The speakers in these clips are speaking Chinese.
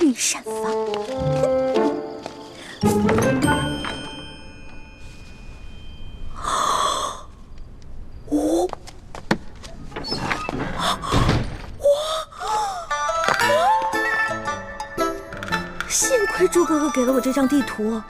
御膳房。幸亏猪哥哥给了我这张地图。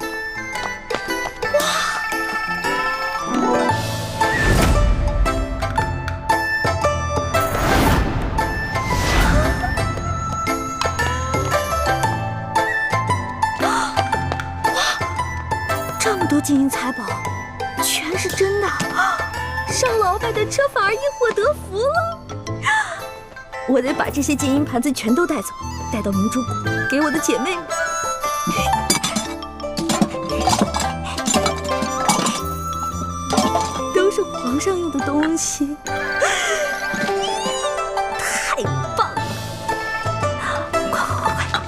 这么多金银财宝，全是真的！上老板的车反而因祸得福了。我得把这些金银盘子全都带走，带到明珠谷给我的姐妹们。都是皇上用的东西，太棒了！快快快快！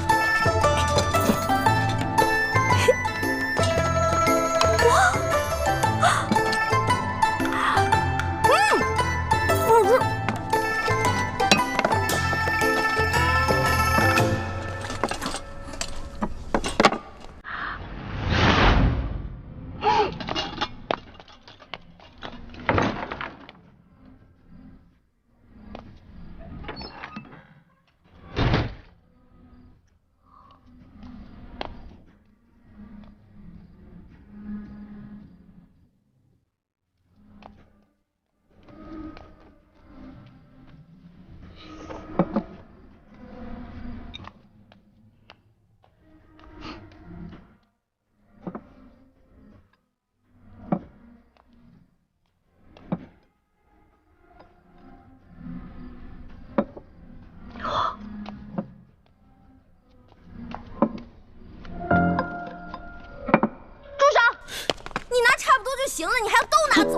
行了，你还要都拿走？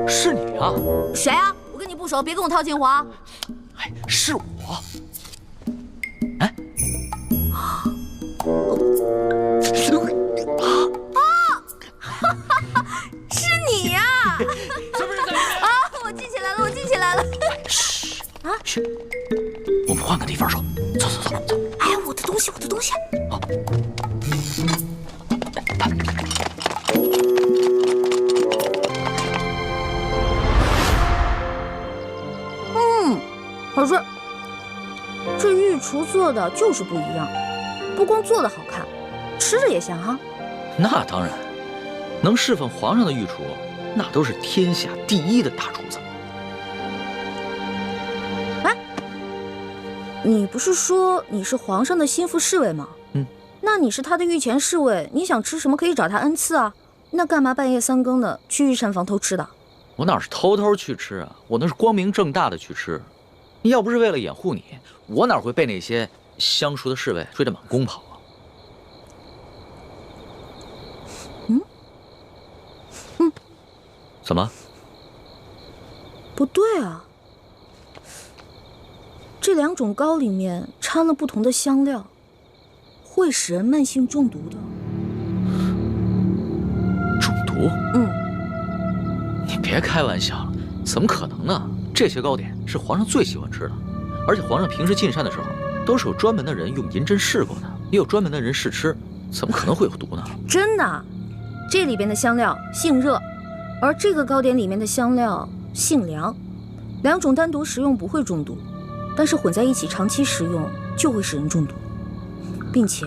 是你啊？谁啊？我跟你不熟，别跟我套近乎啊！哎，是我。哎，是你呀！是不是在啊，我记起来了，我记起来了。嘘啊，嘘，我们换个地方说。走走走走。哎，我的东西，我的东西。啊。可是这御厨做的就是不一样，不光做的好看，吃着也香哈。那当然，能侍奉皇上的御厨，那都是天下第一的大厨子。哎，你不是说你是皇上的心腹侍卫吗？那你是他的御前侍卫，你想吃什么可以找他恩赐啊。那干嘛半夜3更的去御膳房偷吃的？我哪是偷偷去吃啊，我那是光明正大的去吃。要不是为了掩护你，我哪会被那些相熟的侍卫追得满宫跑啊？怎么？不对啊，这2种糕里面掺了不同的香料，会使人慢性中毒的。中毒？你别开玩笑了，怎么可能呢？这些糕点是皇上最喜欢吃的，而且皇上平时进膳的时候，都是有专门的人用银针试过的，也有专门的人试吃，怎么可能会有毒呢？真的，这里边的香料性热，而这个糕点里面的香料性凉，2种单独食用不会中毒，但是混在一起长期食用就会使人中毒，并且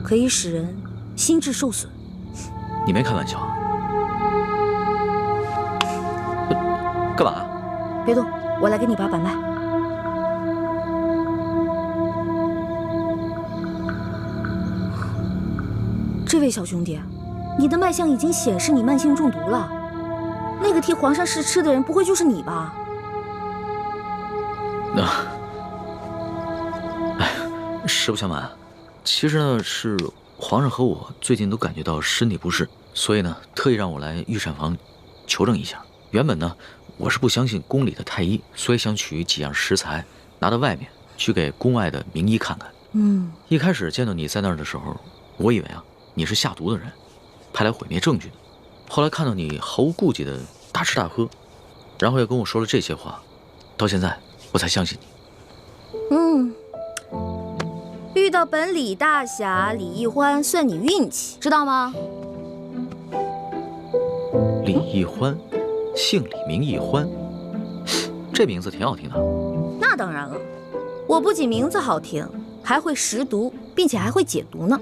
可以使人心智受损。你没开玩笑啊？干嘛？别动，我来给你把把脉。这位小兄弟，你的脉象已经显示你慢性中毒了。那个替皇上试吃的人，不会就是你吧？实不相瞒，其实呢是皇上和我最近都感觉到身体不适，所以呢特意让我来御膳房求证一下。原本呢我是不相信宫里的太医，所以想取几样食材拿到外面去给宫外的名医看看。一开始见到你在那儿的时候，我以为啊你是下毒的人，派来毁灭证据的。后来看到你毫无顾忌的大吃大喝，然后又跟我说了这些话，到现在我才相信你。遇到本李大侠李易欢算你运气，知道吗？李易欢，姓李名易欢，这名字挺好听的。那当然了，我不仅名字好听，还会识毒，并且还会解毒呢。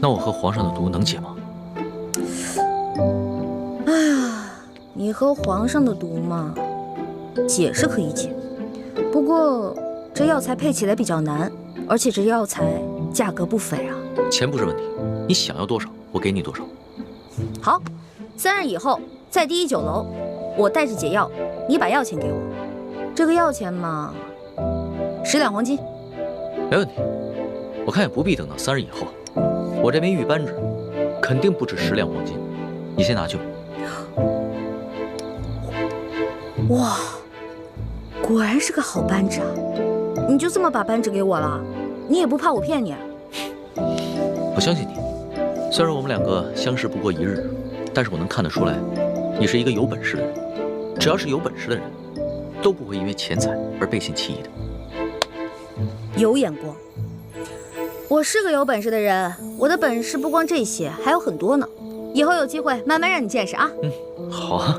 那我和皇上的毒能解吗？哎呀，你和皇上的毒嘛，解是可以解，不过这药材配起来比较难，而且这药材价格不菲啊。钱不是问题，你想要多少，我给你多少。好，3日以后在第1酒楼，我带着解药，你把药钱给我。这个药钱嘛，10两黄金。没问题，我看也不必等到3日以后，我这枚玉扳指肯定不止10两黄金，你先拿去吧。哇，果然是个好扳指啊！你就这么把扳指给我了？你也不怕我骗你？我相信你，虽然我们两个相识不过1日，但是我能看得出来，你是一个有本事的人。只要是有本事的人，都不会因为钱财而背信弃义的。有眼光。我是个有本事的人，我的本事不光这些，还有很多呢。以后有机会慢慢让你见识啊。好啊。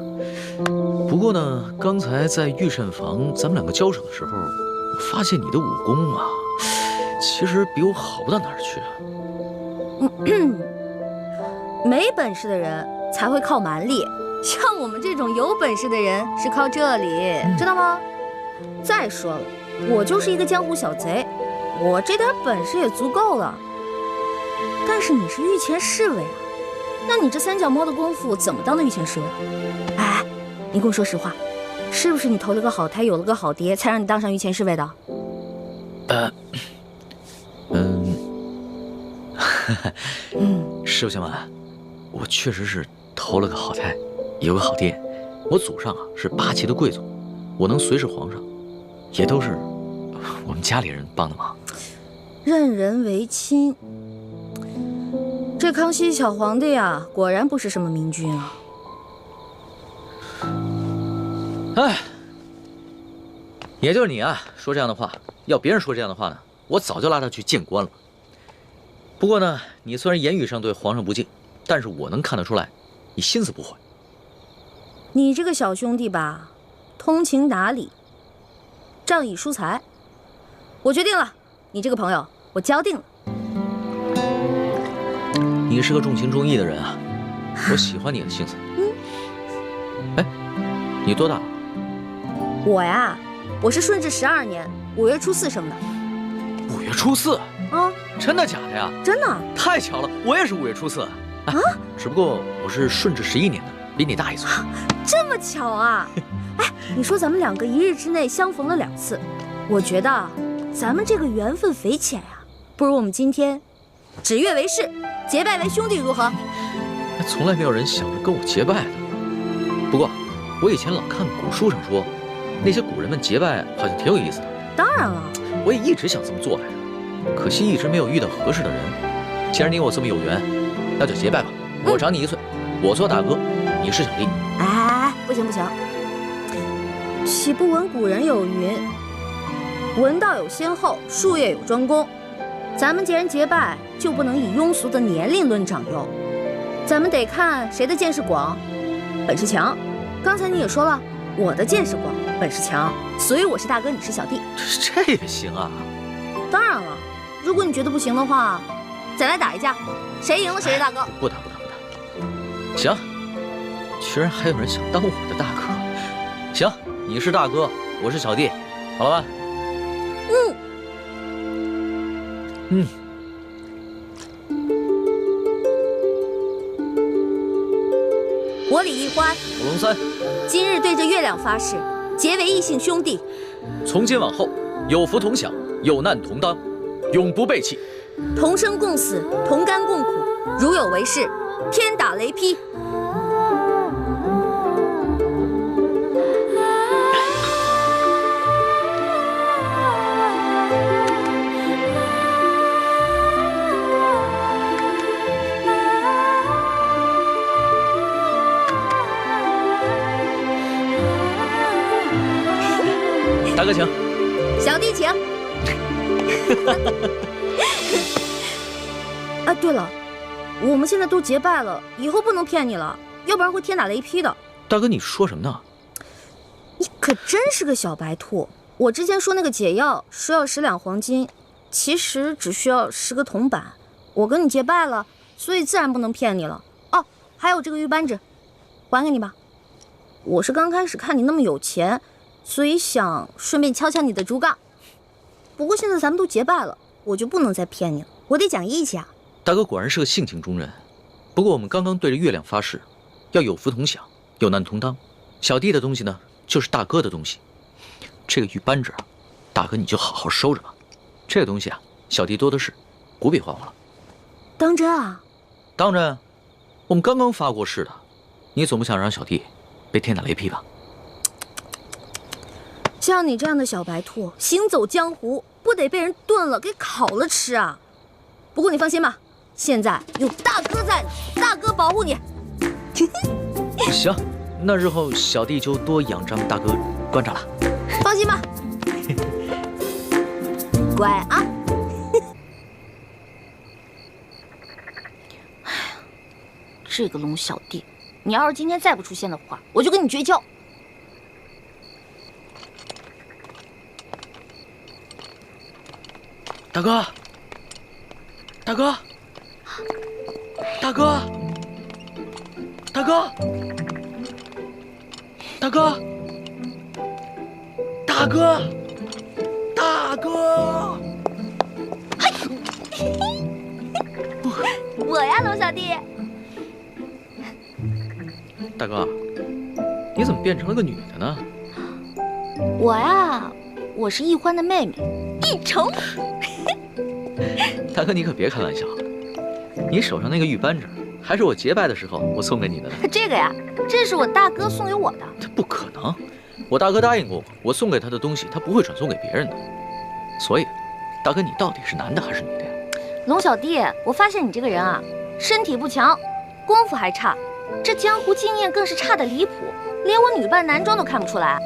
不过呢，刚才在御膳房咱们两个交手的时候，我发现你的武功啊，其实比我好不到哪儿去啊。没本事的人才会靠蛮力，像我们这种有本事的人是靠这里，知道吗？再说了，我就是一个江湖小贼，我这点本事也足够了。但是你是御前侍卫啊，那你这3脚猫的功夫怎么当的御前侍卫？哎，你跟我说实话，是不是你投了个好胎，有了个好爹，才让你当上御前侍卫的？实不相瞒，我确实是投了个好胎，有个好爹。我祖上啊是8旗的贵族，我能随侍皇上，也都是我们家里人帮的忙。任人唯亲，这康熙小皇帝呀，果然不是什么明君啊。哎，也就是你啊，说这样的话，要别人说这样的话呢，我早就拉他去见官了。不过呢，你虽然言语上对皇上不敬，但是我能看得出来，你心思不坏。你这个小兄弟吧，通情达理，仗义疏财。我决定了，你这个朋友，我交定了。你是个重情重义的人啊，我喜欢你的性子。哎，你多大了？我呀，我是顺治12年5月初4生的。5月初4啊？真的假的呀？真的。太巧了，我也是5月初4。啊？只不过我是顺治11年的，比你大1岁。这么巧啊？哎，你说咱们两个1日之内相逢了2次，我觉得咱们这个缘分匪浅呀，不如我们今天指月为誓，结拜为兄弟，如何？从来没有人想着跟我结拜的。不过我以前老看古书上说，那些古人们结拜好像挺有意思的。当然了，我也一直想这么做来着，可惜一直没有遇到合适的人。既然你我这么有缘，那就结拜吧。我长你1岁，我做大哥，你是小弟。哎，不行不行，岂不闻古人有云：文道有先后，术业有专攻。咱们既然结拜，就不能以庸俗的年龄论长幼，咱们得看谁的见识广，本事强。刚才你也说了，我的见识广，本事强，所以我是大哥，你是小弟。这也行啊？当然了，如果你觉得不行的话，再来打一架，谁赢了谁是大哥。不打。行，居然还有人想当我的大哥。行，你是大哥，我是小弟，好了吧？我李易欢，我龙三，今日对着月亮发誓，结为异姓兄弟。从今往后，有福同享，有难同当，永不背弃。同生共死，同甘共苦，如有违誓，天打雷劈。大哥请，小弟请。哎，对了，我们现在都结拜了，以后不能骗你了，要不然会天打雷劈的。大哥，你说什么呢？你可真是个小白兔！我之前说那个解药说要10两黄金，其实只需要10个铜板。我跟你结拜了，所以自然不能骗你了。哦，还有这个玉扳指，还给你吧。我是刚开始看你那么有钱，所以想顺便敲敲你的竹杠。不过现在咱们都结拜了，我就不能再骗你了，我得讲义气啊。大哥果然是个性情中人，不过我们刚刚对着月亮发誓，要有福同享，有难同当。小弟的东西呢，就是大哥的东西。这个玉扳指啊，大哥你就好好收着吧。这个东西啊，小弟多的是，不必还我了。当真啊？当真，我们刚刚发过誓的，你总不想让小弟被天打雷劈吧？像你这样的小白兔，行走江湖不得被人炖了给烤了吃啊？不过你放心吧，现在有大哥在呢，大哥保护你。行，那日后小弟就多仰仗大哥观察了。放心吧，乖啊。这个龙小弟，你要是今天再不出现的话，我就跟你绝交。大哥，大哥，大哥，大哥，大哥，大哥，大哥！我呀，龙小弟。大哥，你怎么变成了个女的呢？我呀，我是易欢的妹妹，易成。大哥，你可别开玩笑，你手上那个玉扳指还是我结拜的时候我送给你的呢。这个呀，这是我大哥送给我的。这不可能，我大哥答应过我送给他的东西他不会转送给别人的。所以，大哥你到底是男的还是女的呀？龙小弟，我发现你这个人啊，身体不强，功夫还差，这江湖经验更是差得离谱，连我女扮男装都看不出来。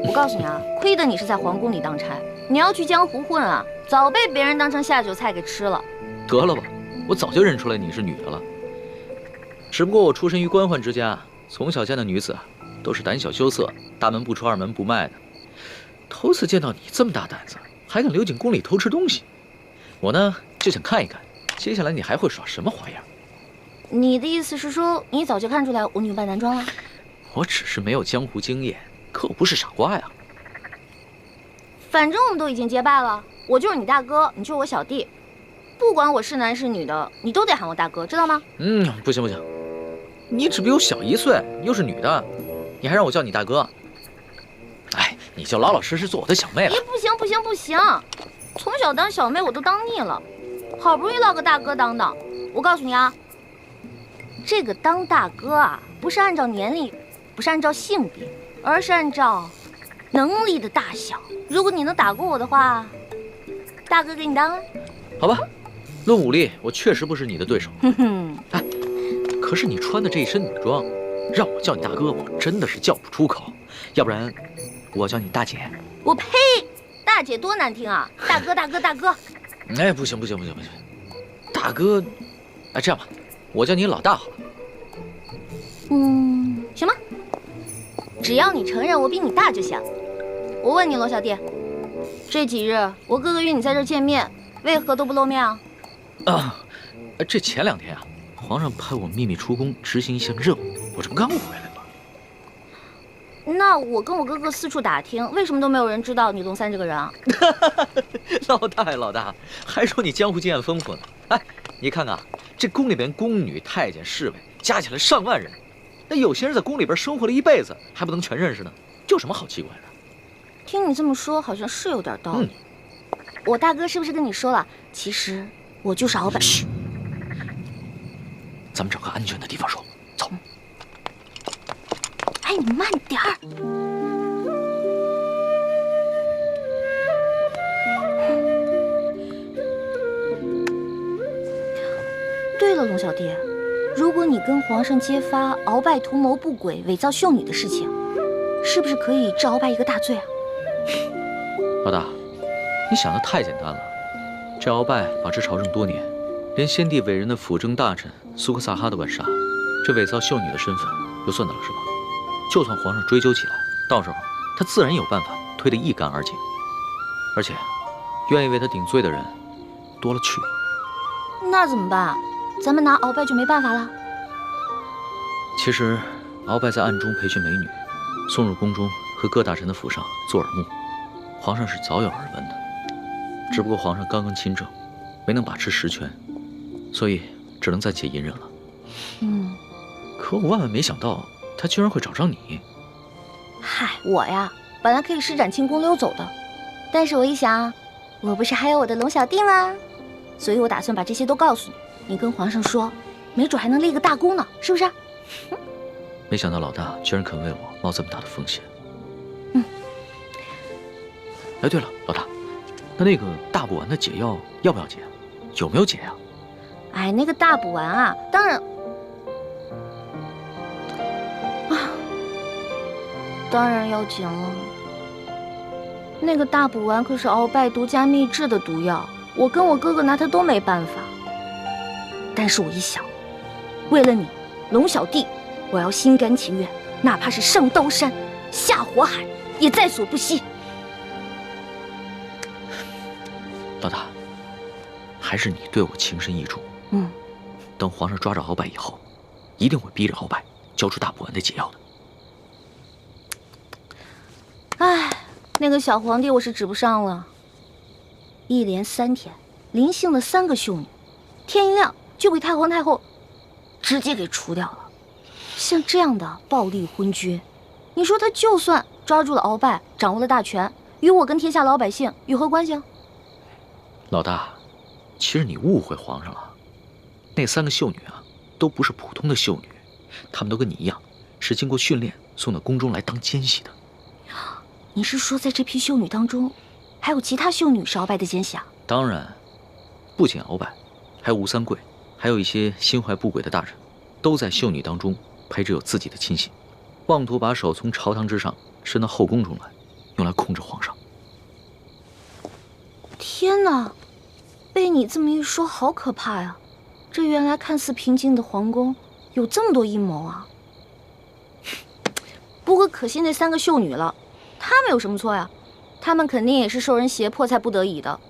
我告诉你啊，亏得你是在皇宫里当差，你要去江湖混啊，早被别人当成下酒菜给吃了。得了吧，我早就认出来你是女的了。只不过我出身于官宦之家，从小见的女子都是胆小羞涩，大门不出二门不迈的。头次见到你这么大胆子，还敢溜进宫里偷吃东西，我呢就想看一看，接下来你还会耍什么花样。你的意思是说，你早就看出来我女扮男装了？我只是没有江湖经验，可我不是傻瓜呀。反正我们都已经结拜了，我就是你大哥，你就是我小弟，不管我是男是女的，你都得喊我大哥，知道吗？不行不行，你只比我小1岁，又是女的，你还让我叫你大哥？哎，你就老老实实做我的小妹了。不行不行不行，从小当小妹我都当腻了，好不容易落个大哥当当。我告诉你啊，这个当大哥啊，不是按照年龄，不是按照性别，而是按照能力的大小。如果你能打过我的话，大哥给你当啊。好吧，论武力，我确实不是你的对手。哼哼，哎，可是你穿的这一身女装，让我叫你大哥，我真的是叫不出口。要不然，我叫你大姐。我呸！大姐多难听啊！大哥大哥大哥。哎，不行不行不行不行，大哥，哎，这样吧，我叫你老大好了。行吧，只要你承认我比你大就行。我问你，罗小弟，这几日我哥哥约你在这儿见面，为何都不露面啊？这前2天啊，皇上派我秘密出宫执行一项任务，我这不刚回来吗？那我跟我哥哥四处打听，为什么都没有人知道你龙三这个人啊？老大呀老大，还说你江湖经验丰富呢。哎，你看看这宫里边宫女、太监、侍卫加起来上万人，那有些人在宫里边生活了一辈子，还不能全认识呢，有什么好奇怪的？听你这么说，好像是有点道理。我大哥是不是跟你说了？其实我就是鳌拜。嘘，咱们找个安全的地方说。走。哎，你慢点儿。对了，龙小弟，如果你跟皇上揭发鳌拜图谋不轨、伪造秀女的事情，是不是可以治鳌拜一个大罪啊？老大，你想的太简单了。这鳌拜把持朝政多年，连先帝伟人的辅政大臣苏克萨哈都敢杀，这伪造秀女的身份又算得了什么？就算皇上追究起来，到时候他自然有办法推得一干二净。而且，愿意为他顶罪的人多了去了。那怎么办？咱们拿鳌拜就没办法了？其实，鳌拜在暗中培训美女，送入宫中和各大臣的府上做耳目，皇上是早有耳闻的。只不过皇上刚刚亲政，没能把持实权，所以只能暂且隐忍了。可我万万没想到，他居然会找上你。嗨，我呀，本来可以施展轻功溜走的，但是我一想，我不是还有我的龙小弟吗？所以我打算把这些都告诉你，你跟皇上说，没准还能立个大功呢，是不是？没想到老大居然肯为我冒这么大的风险。哎，对了，老大，那个大补丸的解药要不要解？有没有解呀？哎，那个大补丸啊，当然要解了。那个大补丸可是鳌拜独家秘制的毒药，我跟我哥哥拿它都没办法。但是我一想，为了你，龙小弟，我要心甘情愿，哪怕是上刀山下火海，也在所不惜。老大，还是你对我情深意重。等皇上抓着鳌拜以后，一定会逼着鳌拜交出大补丸的解药的。哎，那个小皇帝我是指不上了。一连3天，临幸的3个秀女，天一亮就被太皇太后直接给除掉了。像这样的暴力昏君，你说他就算抓住了鳌拜，掌握了大权，与我跟天下老百姓有何关系啊？老大，其实你误会皇上了。那3个秀女啊，都不是普通的秀女，她们都跟你一样，是经过训练送到宫中来当奸细的。你是说，在这批秀女当中，还有其他秀女是鳌拜的奸细啊？当然，不仅鳌拜，还有吴三桂，还有一些心怀不轨的大臣，都在秀女当中配置有自己的亲信，妄图把手从朝堂之上伸到后宫中来，用来控制皇上。天哪，被你这么一说，好可怕呀！这原来看似平静的皇宫，有这么多阴谋啊！不过可惜那3个秀女了，她们有什么错呀？她们肯定也是受人胁迫才不得已的。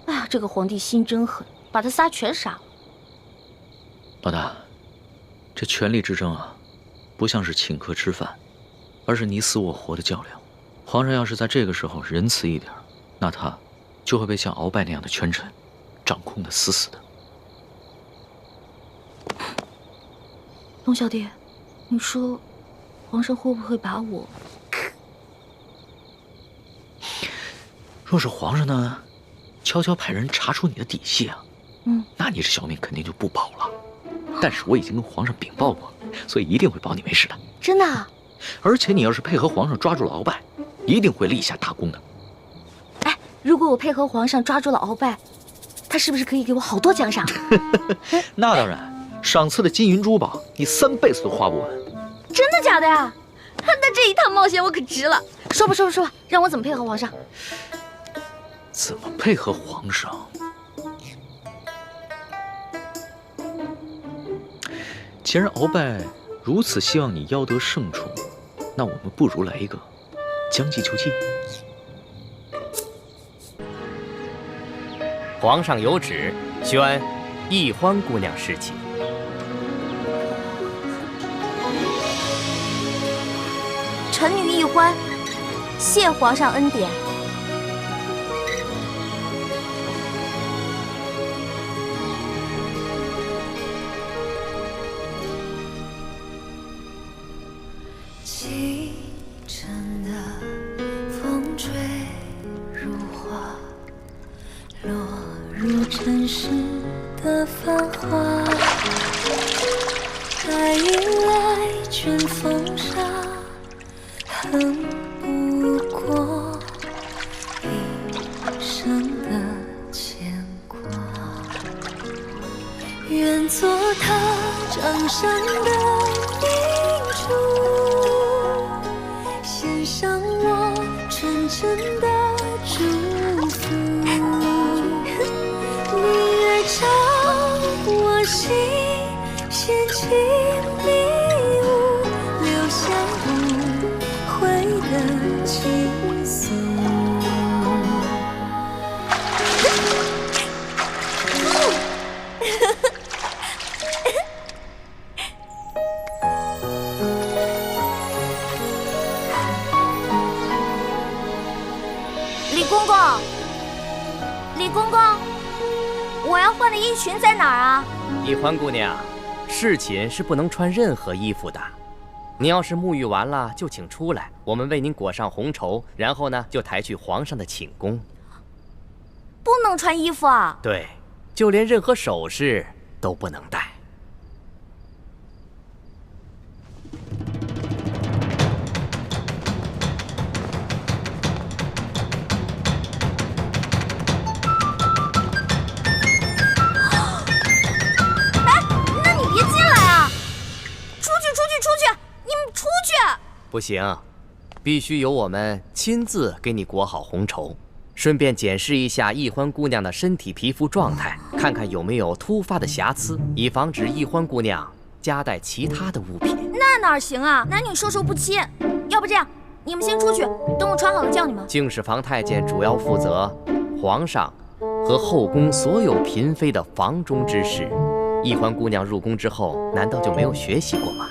哎呀，这个皇帝心真狠，把他仨全杀了。老大，这权力之争啊，不像是请客吃饭，而是你死我活的较量。皇上要是在这个时候仁慈一点，那他就会被像鳌拜那样的权臣掌控得死死的。龙小弟，你说皇上会不会把我……若是皇上呢，悄悄派人查出你的底细啊，那你这小命肯定就不保了。但是我已经跟皇上禀报过，所以一定会保你没事的。真的啊？而且你要是配合皇上抓住了鳌拜，一定会立下大功的。哎，如果我配合皇上抓住了鳌拜，他是不是可以给我好多奖赏？那当然，赏赐的金银珠宝，你3辈子都花不完。真的假的呀？那这一趟冒险我可值了。说吧，让我怎么配合皇上？怎么配合皇上？既然鳌拜如此希望你邀得圣宠，那我们不如来一个将计就计。皇上有旨，宣易欢姑娘侍寝。臣女易欢，谢皇上恩典。清晨的风吹入花，落入尘世的繁华。爱迎来卷风沙，恨不过一生的牵挂。愿做他掌上的明珠，献上我纯真的祝心掀起迷雾，留下无悔的情愫。李公公，李公公，我要换的衣裙在哪儿啊？易欢姑娘，侍寝是不能穿任何衣服的。你要是沐浴完了，就请出来，我们为您裹上红绸，然后呢，就抬去皇上的寝宫。不能穿衣服啊？对，就连任何首饰都不能戴。不行，必须由我们亲自给你裹好红绸，顺便检视一下易欢姑娘的身体皮肤状态，看看有没有突发的瑕疵，以防止易欢姑娘夹带其他的物品。那哪行啊？男女授受不亲。要不这样，你们先出去，等我穿好了叫你们。敬事房太监主要负责皇上和后宫所有嫔妃的房中之事。易欢姑娘入宫之后，难道就没有学习过吗？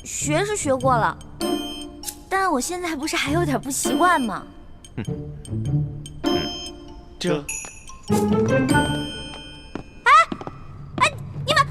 学是学过了，但我现在不是还有点不习惯吗？这，哎，你们！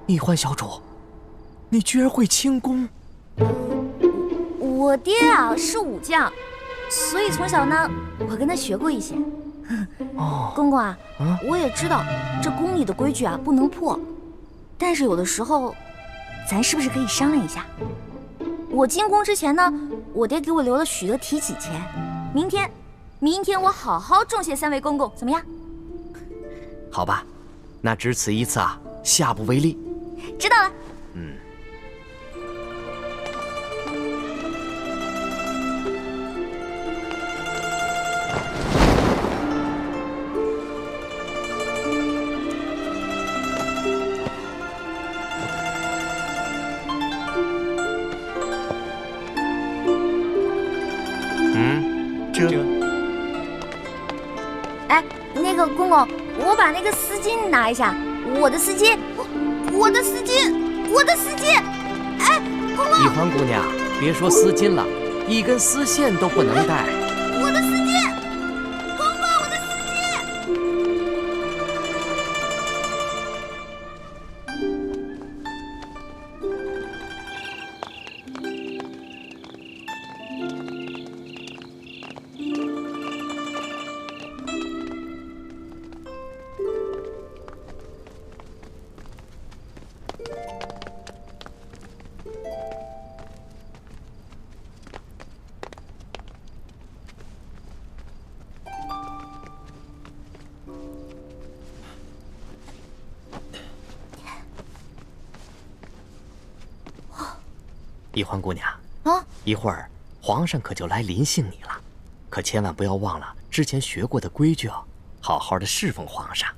易欢小主，你居然会轻功？我爹啊是武将，所以从小呢，我跟他学过一些。哦，公公啊，我也知道这宫里的规矩啊不能破，但是有的时候，咱是不是可以商量一下？我进宫之前呢，我爹给我留了许多提起钱，明天我好好重谢三位公公，怎么样？好吧，那只此一次啊，下不为例。知道了。哎，那个公公，我把那个丝巾拿一下，我的丝巾。哎，公公！易欢姑娘，别说丝巾了，一根丝线都不能带。我的丝巾，公公，我的丝巾。易欢姑娘啊，一会儿皇上可就来临幸你了，可千万不要忘了之前学过的规矩哦，好好的侍奉皇上。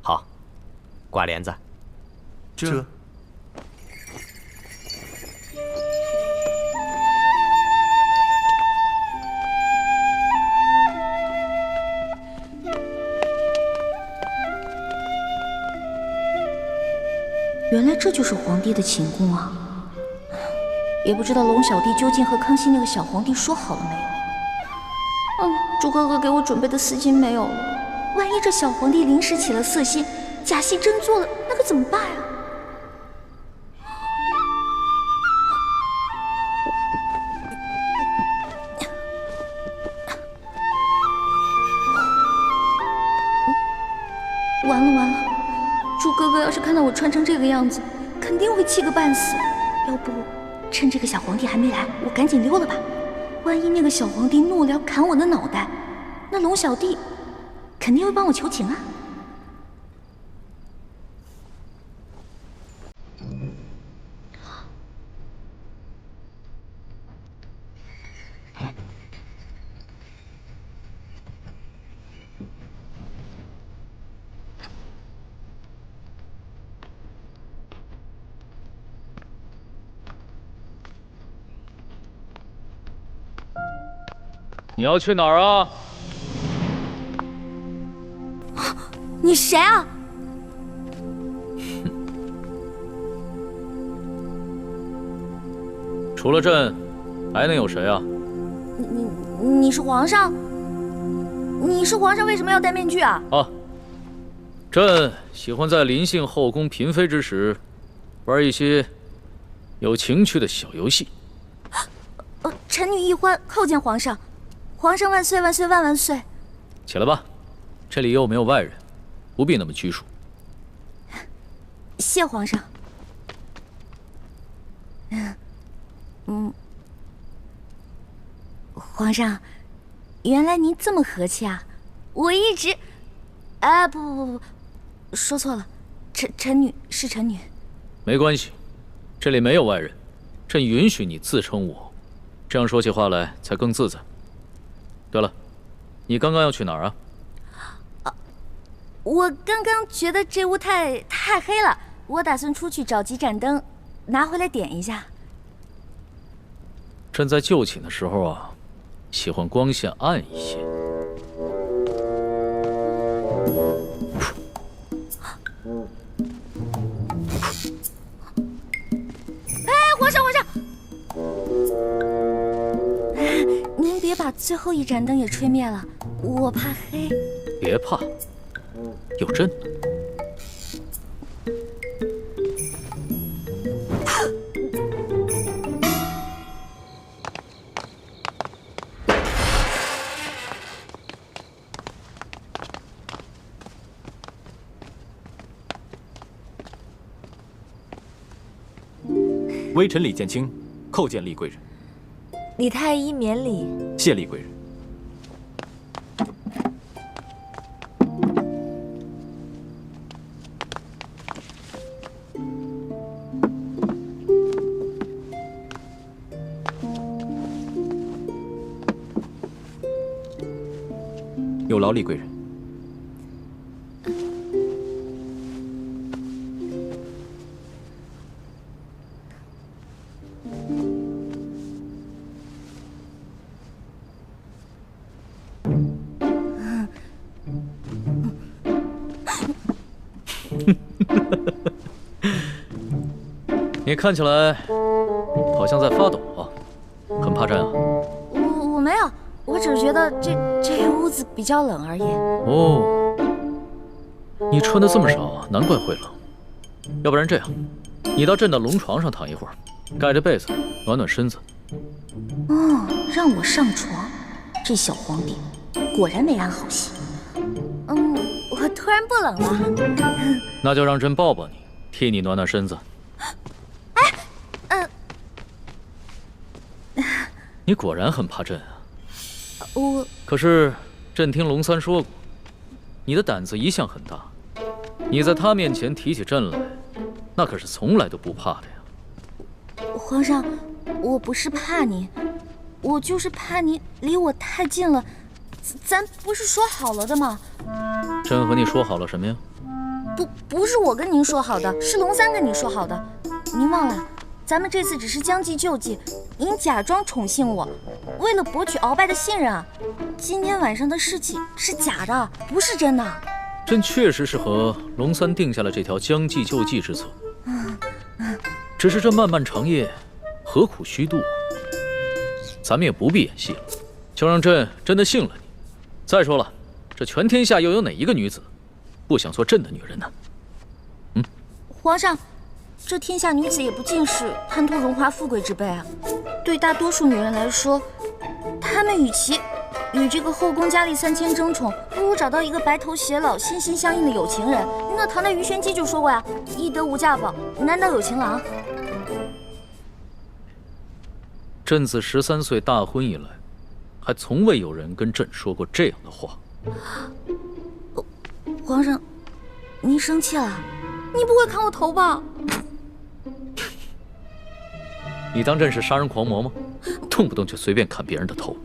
好，挂帘子。这。原来这就是皇帝的寝宫啊！也不知道龙小弟究竟和康熙那个小皇帝说好了没有？朱哥哥给我准备的丝巾没有了，万一这小皇帝临时起了色心，假戏真做了，那可怎么办啊？完了完了！朱哥哥要是看到我穿成这个样子，肯定会气个半死。要不趁这个小皇帝还没来，我赶紧溜了吧。万一那个小皇帝怒了要砍我的脑袋，那龙小弟肯定会帮我求情啊。你要去哪儿啊？你谁啊？除了朕，还能有谁啊？你是皇上？你是皇上，为什么要戴面具啊？啊，朕喜欢在临幸后宫嫔妃之时，玩一些有情趣的小游戏。臣女一欢叩见皇上，皇上万岁万岁万万岁！起来吧，这里又没有外人，不必那么拘束。谢皇上。皇上，原来您这么和气啊！我一直……不，说错了，臣女是臣女。没关系，这里没有外人，朕允许你自称我，这样说起话来才更自在。对了，你刚刚要去哪儿啊？我刚刚觉得这屋太黑了，我打算出去找几盏灯，拿回来点一下。朕在就寝的时候啊，喜欢光线暗一些。皇上，您别把最后一盏灯也吹灭了，我怕黑。别怕，有朕呢。微臣李建清叩见厉贵人。李太医免礼。谢厉贵人。有劳厉贵人。你看起来好像在发抖啊，很怕朕啊？我没有，我只是觉得这屋子比较冷而已。哦，你穿的这么少，难怪会冷。要不然这样，你到朕的龙床上躺一会儿，盖着被子暖暖身子。让我上床，这小皇帝果然没安好心。我突然不冷了。那就让朕抱抱你，替你暖暖身子。你果然很怕朕啊！可是朕听龙三说过，你的胆子一向很大，你在他面前提起朕来，那可是从来都不怕的呀。皇上，我不是怕您，我就是怕您离我太近了。咱不是说好了的吗？朕和你说好了什么呀？不是我跟您说好的，是龙三跟你说好的。您忘了，咱们这次只是将计就计，您假装宠幸我，为了博取鳌拜的信任啊。今天晚上的事情是假的，不是真的。朕确实是和龙三定下了这条将计就计之策。只是这漫漫长夜，何苦虚度？咱们也不必演戏了，就让朕真的信了你。再说了，这全天下又有哪一个女子不想做朕的女人呢？皇上，这天下女子也不尽是贪图荣华富贵之辈啊。对大多数女人来说，她们与其与这个后宫佳丽3000争宠，不如找到一个白头偕老、心心相印的有情人。那唐代鱼玄机就说过呀：“易得无价宝，难得有情郎。”朕自13岁大婚以来，还从未有人跟朕说过这样的话。皇上，您生气了？你不会砍我头吧？你当朕是杀人狂魔吗？动不动就随便砍别人的头。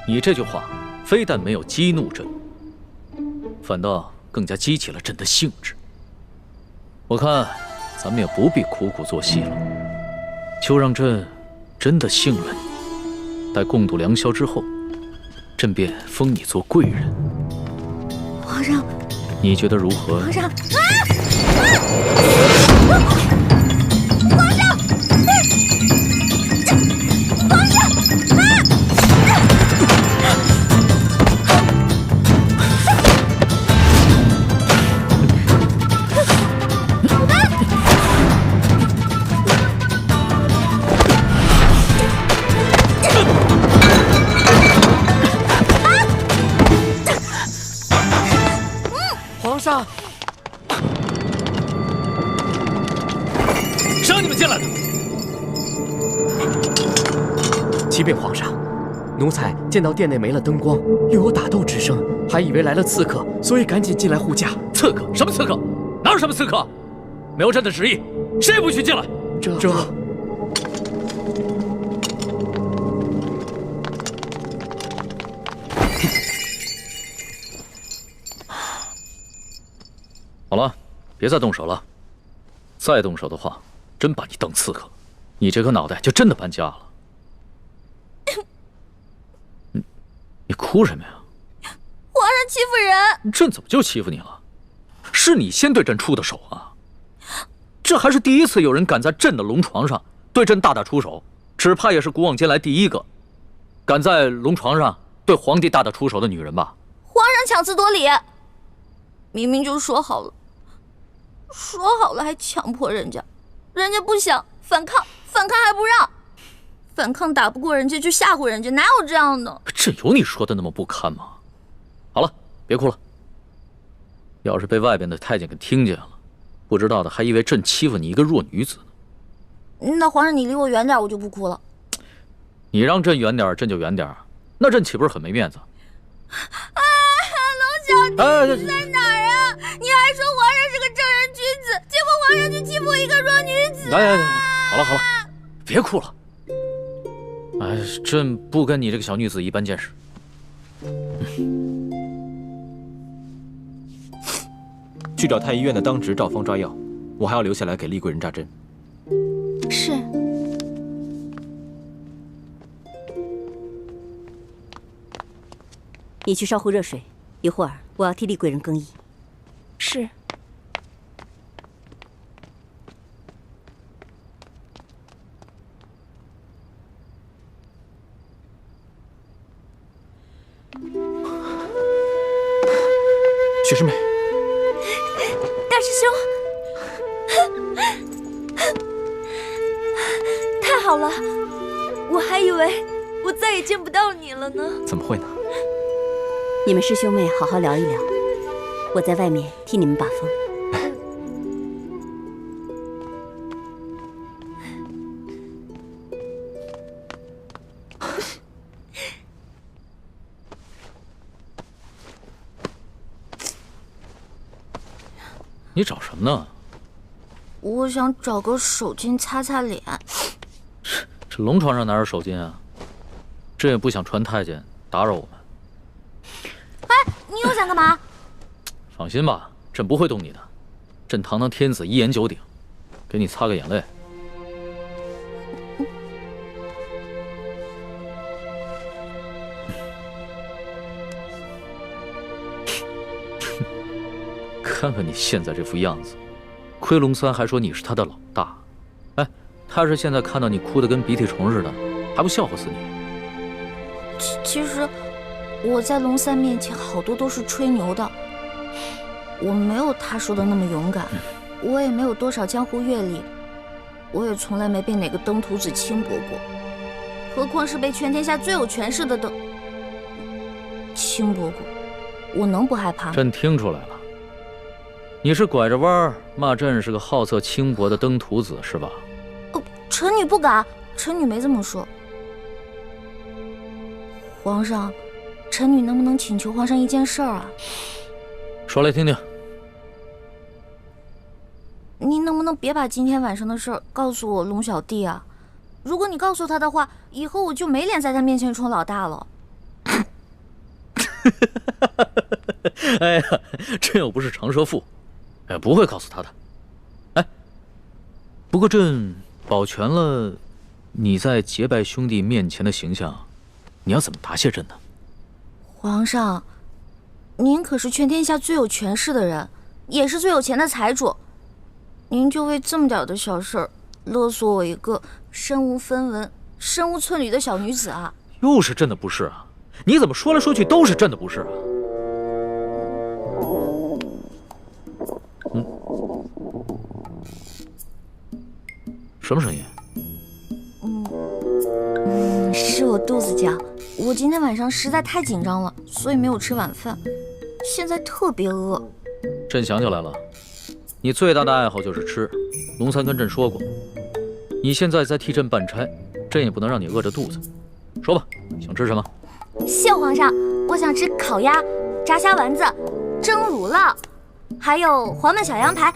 你这句话非但没有激怒朕，反倒更加激起了朕的兴致。我看咱们也不必苦苦作戏了，就让朕真的信了你。待共度良宵之后，朕便封你做贵人。皇上，你觉得如何？皇上，皇上，谁让你们进来的？启禀皇上，奴才见到殿内没了灯光，又有打斗之声，还以为来了刺客，所以赶紧进来护驾。刺客？什么刺客？哪有什么刺客？没有朕的旨意，谁也不许进来。这……好了，别再动手了。再动手的话，真把你当刺客，你这颗脑袋就真的搬家了。你哭什么呀？皇上欺负人！朕怎么就欺负你了？是你先对朕出的手啊！这还是第一次有人敢在朕的龙床上对朕大打出手，只怕也是古往今来第一个敢在龙床上对皇帝大打出手的女人吧？皇上强词夺理，明明就说好了，还强迫人家，人家不想反抗，反抗还不让，反抗打不过人家就吓唬人家，哪有这样的？朕有你说的那么不堪吗？好了，别哭了。要是被外边的太监给听见了，不知道的还以为朕欺负你一个弱女子呢。那皇上你离我远点，我就不哭了。你让朕远点，朕就远点，那朕岂不是很没面子？龙小弟，你在哪儿啊？你还说皇上是个正人君子，结果皇上就欺负一个弱女子。来，好了，别哭了。哎，朕不跟你这个小女子一般见识。去找太医院的当值赵方抓药，我还要留下来给厉贵人扎针。是。你去烧壶热水，一会儿我要替厉贵人更衣。是。雪师妹，大师兄，太好了，我还以为我再也见不到你了呢。怎么会呢？你们师兄妹好好聊一聊，我在外面替你们把风。你找什么呢？我想找个手巾擦擦脸。这龙床上哪有手巾啊？朕也不想传太监打扰我们。哎，你又想干嘛？放心吧，朕不会动你的。朕堂堂天子，一言九鼎，给你擦个眼泪。看看你现在这副样子，亏龙三还说你是他的老大。哎，他要是现在看到你哭得跟鼻涕虫似的，还不笑话死你？其实我在龙三面前好多都是吹牛的，我没有他说的那么勇敢，我也没有多少江湖阅历，我也从来没被哪个登徒子轻薄过，何况是被全天下最有权势的登。轻薄过，我能不害怕吗？朕听出来了，你是拐着弯儿骂朕是个好色轻薄的登徒子是吧？臣女不敢，臣女没这么说。皇上，臣女能不能请求皇上一件事儿啊？说来听听。您能不能别把今天晚上的事儿告诉我龙小弟啊？如果你告诉他的话，以后我就没脸在他面前充老大了。哎呀，朕又不是长舌妇，不会告诉他的。哎，不过朕保全了你在结拜兄弟面前的形象，你要怎么答谢朕呢？皇上，您可是全天下最有权势的人，也是最有钱的财主，您就为这么点的小事儿勒索我一个身无分文、身无寸缕的小女子啊！又是朕的不是啊！你怎么说来说去都是朕的不是啊？什么声音？是我肚子叫。我今天晚上实在太紧张了，所以没有吃晚饭，现在特别饿。朕想起来了，你最大的爱好就是吃。龙三跟朕说过，你现在在替朕办差，朕也不能让你饿着肚子。说吧，想吃什么？谢皇上，我想吃烤鸭、炸虾丸子、蒸乳酪，还有黄焖小羊排，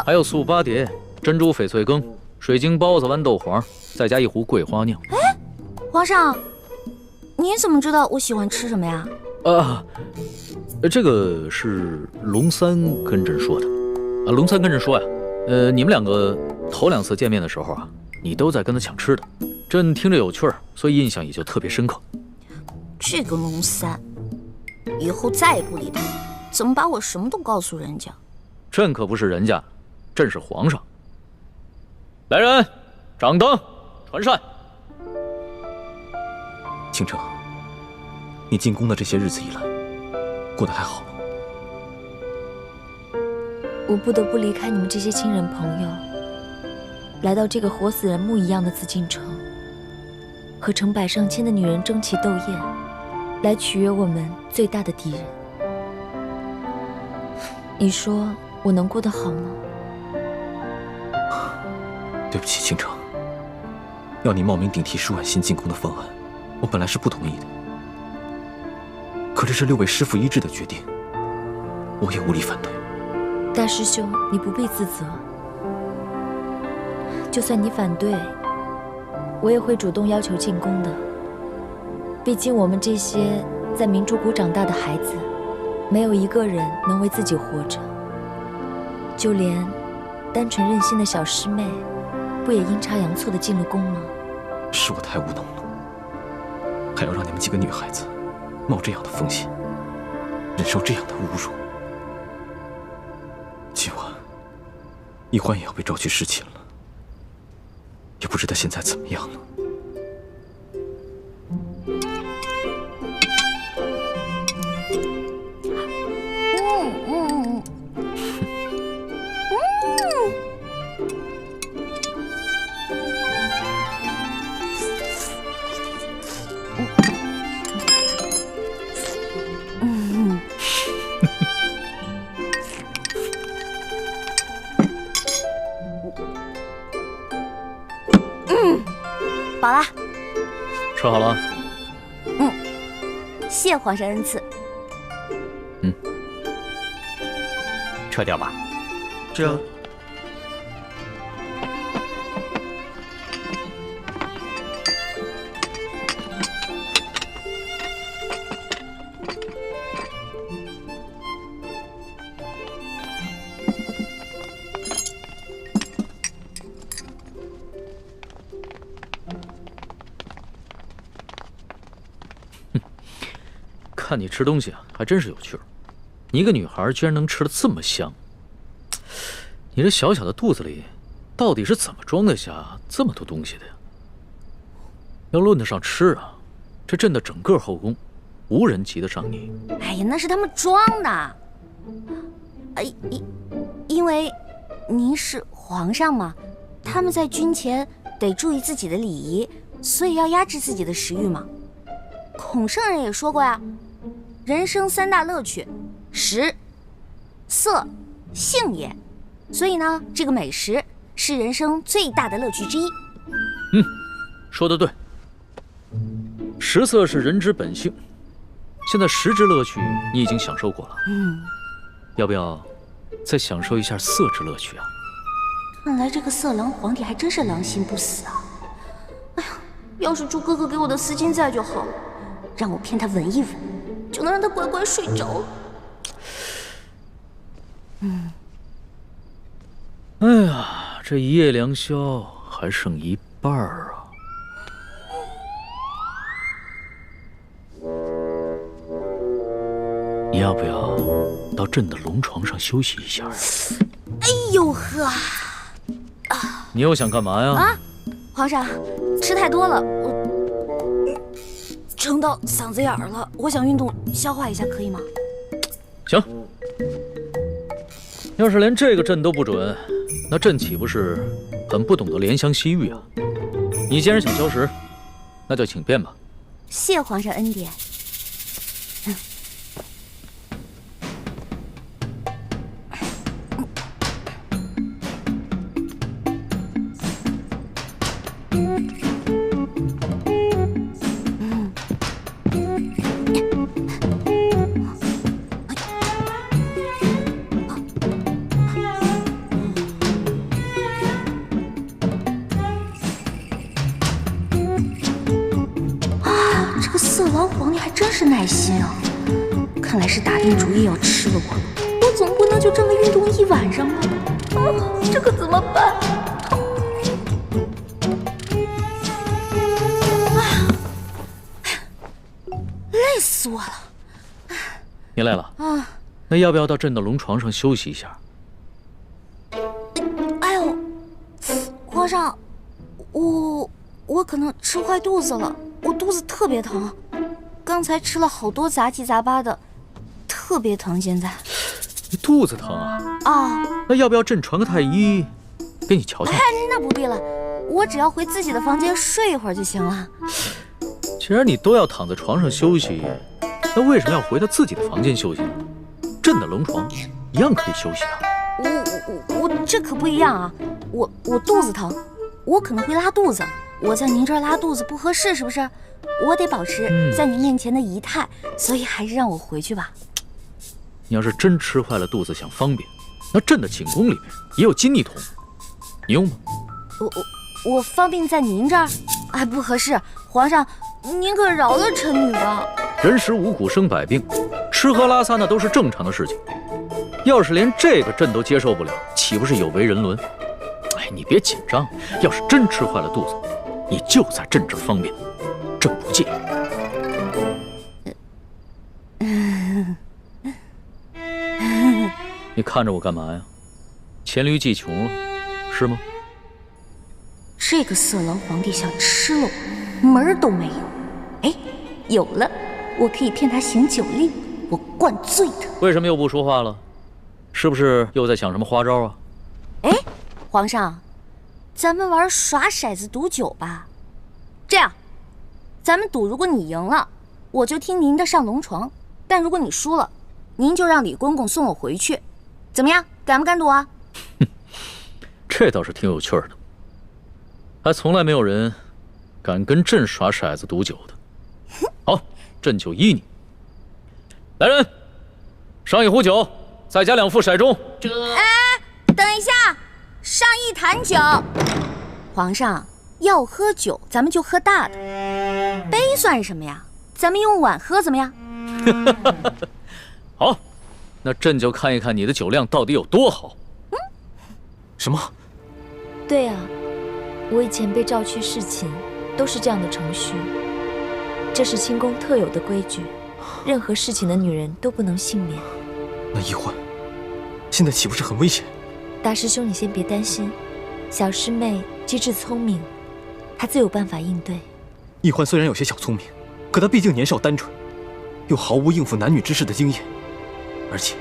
还有素八碟、珍珠翡翠羹、水晶包子、豌豆黄，再加一壶桂花酿。哎，皇上，您怎么知道我喜欢吃什么呀？这个是龙三跟朕说的。龙三跟朕说呀，你们两个头2次见面的时候啊，你都在跟他抢吃的，朕听着有趣儿，所以印象也就特别深刻。这个龙三，以后再也不理他，怎么把我什么都告诉人家？朕可不是人家，朕是皇上。来人，掌灯，传膳。倾城，你进宫的这些日子以来，过得还好吗？我不得不离开你们这些亲人朋友，来到这个活死人墓一样的紫禁城，和成百上千的女人争奇斗艳，来取悦我们最大的敌人。你说我能过得好吗？对不起，倾城，要你冒名顶替舒婉欣进宫的方案，我本来是不同意的。可这是6位师父一致的决定，我也无力反对。大师兄，你不必自责。就算你反对，我也会主动要求进宫的。毕竟我们这些在明珠谷长大的孩子，没有一个人能为自己活着。就连单纯任性的小师妹，不也阴差阳错的进了宫吗？是我太无能了，还要让你们几个女孩子冒这样的风险，忍受这样的侮辱。今晚，易欢也要被召去侍寝了，也不知他现在怎么样了。饱了。吃好了？谢皇上恩赐。撤掉吧。这。看你吃东西啊，还真是有趣儿。你一个女孩居然能吃得这么香，你这小小的肚子里，到底是怎么装得下这么多东西的呀？要论得上吃啊，这朕的整个后宫，无人及得上你。哎呀，那是他们装的。因为您是皇上嘛，他们在军前得注意自己的礼仪，所以要压制自己的食欲嘛。孔圣人也说过呀，人生3大乐趣，食、色、性也。所以呢，这个美食是人生最大的乐趣之一。说得对。食色是人之本性，现在食之乐趣你已经享受过了，要不要再享受一下色之乐趣啊？看来这个色狼皇帝还真是狼心不死啊！哎呀，要是猪哥哥给我的丝巾在就好了，让我骗他闻一闻，就能让他乖乖睡着。哎呀，这一夜良宵还剩一半啊！你要不要到朕的龙床上休息一下？哎呦呵！你又想干嘛呀？皇上，吃太多了，我撑到嗓子眼儿了，我想运动消化一下，可以吗？行。要是连这个朕都不准，那朕岂不是很不懂得怜香惜玉啊？你既然想消食，那就请便吧。谢皇上恩典。色狼皇帝还真是耐心啊！看来是打定主意要吃了我总不能就这么运动一晚上吧？这可怎么办？累死我了！你累了啊？那要不要到朕的龙床上休息一下？哎呦，皇上，我可能吃坏肚子了，我肚子特别疼。刚才吃了好多杂七杂八的，特别疼。现在你肚子疼啊？那要不要朕传个太医给你瞧瞧？那不必了，我只要回自己的房间睡一会儿就行了。既然你都要躺在床上休息，那为什么要回到自己的房间休息呢？朕的龙床一样可以休息啊。我这可不一样啊！我肚子疼，我可能会拉肚子。我在您这儿拉肚子不合适，是不是？我得保持在您面前的仪态，所以还是让我回去吧。你要是真吃坏了肚子想方便，那朕的寝宫里面也有金逆桶，你用吗？我方便在您这儿？哎，不合适，皇上，您可饶了臣女吧。人食五谷生百病，吃喝拉撒那都是正常的事情。要是连这个朕都接受不了，岂不是有违人伦？哎，你别紧张，要是真吃坏了肚子，你就在朕这儿方便，朕不介意。你看着我干嘛呀？黔驴技穷了，是吗？这个色狼皇帝想吃了我，门儿都没有。哎，有了，我可以骗他行酒令，我灌醉他。为什么又不说话了？是不是又在想什么花招啊？哎，皇上，咱们玩耍骰子赌酒吧。这样，咱们赌，如果你赢了，我就听您的上龙床；但如果你输了，您就让李公公送我回去。怎么样，敢不敢赌啊？这倒是挺有趣的，还从来没有人敢跟朕耍骰子赌酒的。好，朕就依你。来人，上一壶酒，再加2副骰盅。哎，等一下，上1坛酒。皇上要喝酒，咱们就喝大的，杯算什么呀？咱们用碗喝怎么样？好，那朕就看一看你的酒量到底有多好。什么？对啊，我以前被召去侍寝，都是这样的程序。这是清宫特有的规矩，任何侍寝的女人都不能幸免。那易欢，现在岂不是很危险？大师兄，你先别担心，小师妹机智聪明，她自有办法应对。易欢虽然有些小聪明，可她毕竟年少单纯，又毫无应付男女之事的经验，而且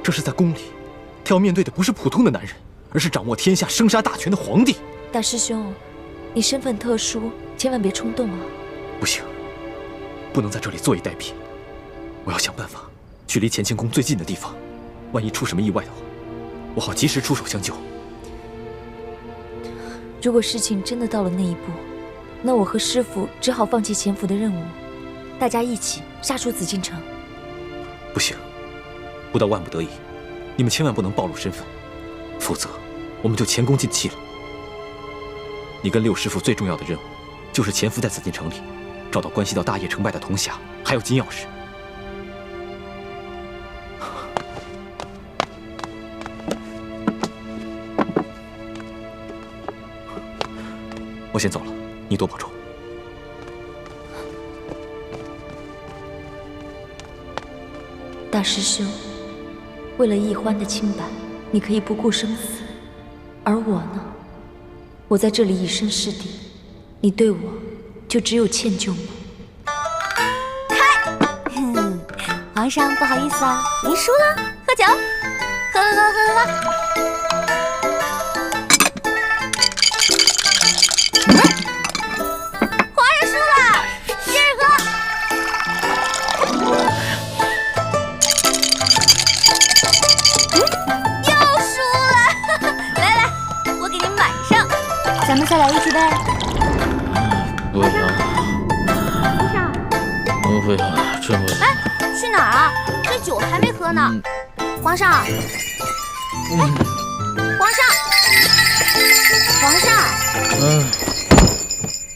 这是在宫里，她要面对的不是普通的男人，而是掌握天下生杀大权的皇帝。大师兄，你身份特殊，千万别冲动啊！不行，不能在这里坐以待毙。我要想办法去离乾清宫最近的地方，万一出什么意外的话，我好及时出手相救。如果事情真的到了那一步，那我和师父只好放弃潜伏的任务，大家一起杀出紫禁城。不行，不到万不得已，你们千万不能暴露身份，否则我们就前功尽弃了。你跟六师父最重要的任务，就是潜伏在紫禁城里，找到关系到大业成败的铜匣，还有金钥匙。我先走了，你多保重。大师兄，为了易欢的清白，你可以不顾生死，而我呢？我在这里以身试敌，你对我就只有歉疚吗？皇上不好意思啊，您输了，喝酒，喝。皇上输了，接着喝。又输了，来，我给您满上，咱们再来一局呗。不要，皇上，我不要，真不要。去哪儿啊？这酒还没喝呢。皇上，皇上，皇上。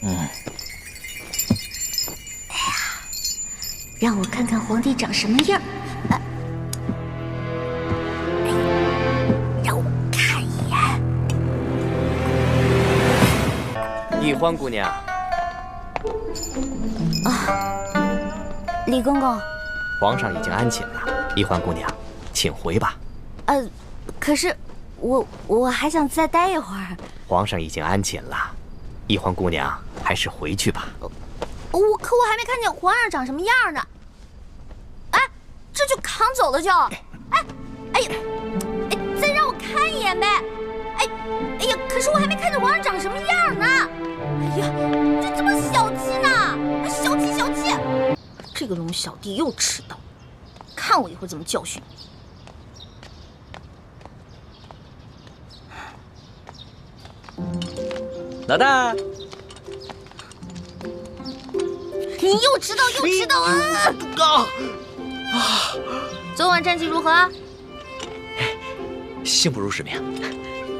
哎呀，让我看看皇帝长什么样。让我看一眼。易欢姑娘。李公公。皇上已经安寝了，易欢姑娘，请回吧。可是我还想再待一会儿。皇上已经安寝了，易欢姑娘还是回去吧。可我还没看见皇上长什么样呢。哎，这就扛走了就。哎呀，再让我看一眼呗。哎呀，可是我还没看见皇上长什么样呢。哎呀，这怎么小气呢？小气！这个龙小弟又迟到，看我一会儿怎么教训你。老大，你又迟到啊！昨晚战绩如何？幸不辱使命。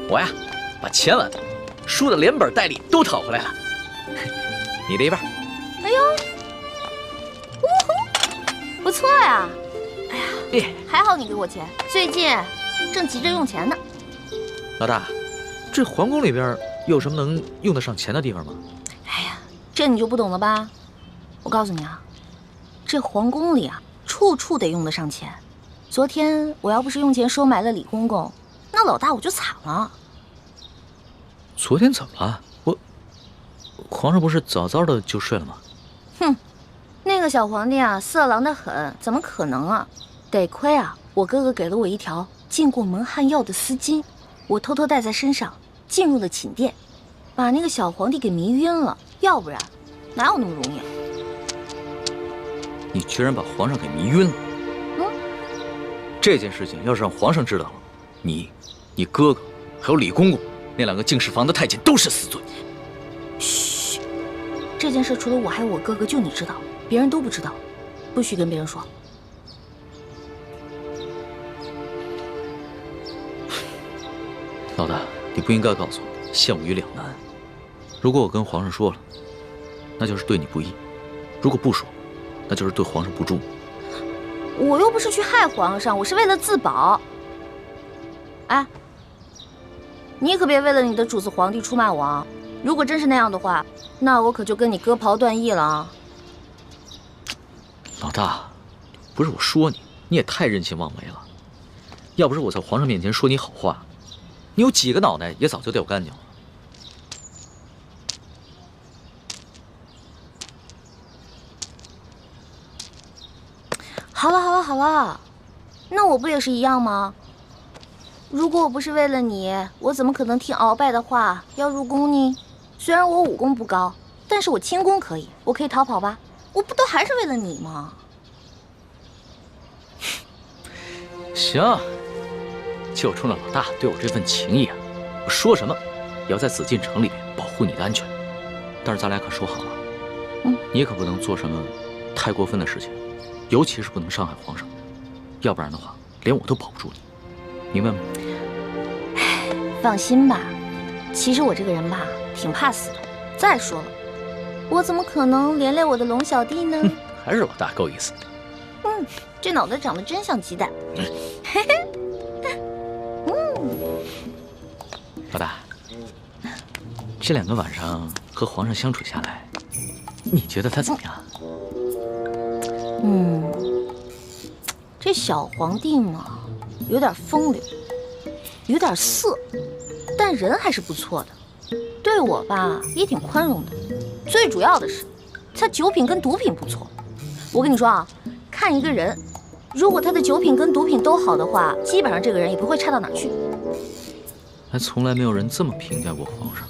我呀，把前晚输的连本带利都讨回来了。你的一半。哎呦，不错呀！哎呀，还好你给我钱，最近正急着用钱呢。老大，这皇宫里边有什么能用得上钱的地方吗？哎呀，这你就不懂了吧？我告诉你啊，这皇宫里啊，处处得用得上钱。昨天我要不是用钱收买了李公公，那老大我就惨了。昨天怎么了？皇上不是早早的就睡了吗？哼，那个小皇帝啊，色狼得很，怎么可能啊？得亏啊，我哥哥给了我一条进过蒙汗药的丝巾，我偷偷带在身上，进入了寝殿，把那个小皇帝给迷晕了。要不然，哪有那么容易啊？你居然把皇上给迷晕了！这件事情要是让皇上知道了，你哥哥还有李公公那两个净室房的太监都是死罪。嘘，这件事除了我还有我哥哥，就你知道，别人都不知道，不许跟别人说。老大，你不应该告诉我，陷我于两难。如果我跟皇上说了，那就是对你不义；如果不说，那就是对皇上不忠。我又不是去害皇上，我是为了自保。哎，你可别为了你的主子皇帝出卖我啊！如果真是那样的话，那我可就跟你割袍断义了啊！老大，不是我说你，你也太任性妄为了。要不是我在皇上面前说你好话，你有几个脑袋也早就掉干净了。好了，那我不也是一样吗？如果我不是为了你，我怎么可能听鳌拜的话要入宫呢？虽然我武功不高，但是我轻功可以，我可以逃跑吧？我不都还是为了你吗？行，就冲着老大对我这份情谊啊，我说什么也要在紫禁城里边保护你的安全。但是咱俩可说好了，你可不能做什么太过分的事情，尤其是不能伤害皇上，要不然的话，连我都保不住你，明白吗？放心吧，其实我这个人吧，挺怕死的。再说了，我怎么可能连累我的龙小弟呢？还是老大够意思。这脑袋长得真像鸡蛋。嘿嘿。老大，这2个晚上和皇上相处下来，你觉得他怎么样？这小皇帝嘛，有点风流，有点色，但人还是不错的。对我吧，也挺宽容的。最主要的是，他酒品跟毒品不错。我跟你说啊，看一个人，如果他的酒品跟毒品都好的话，基本上这个人也不会差到哪儿去。还从来没有人这么评价过皇上。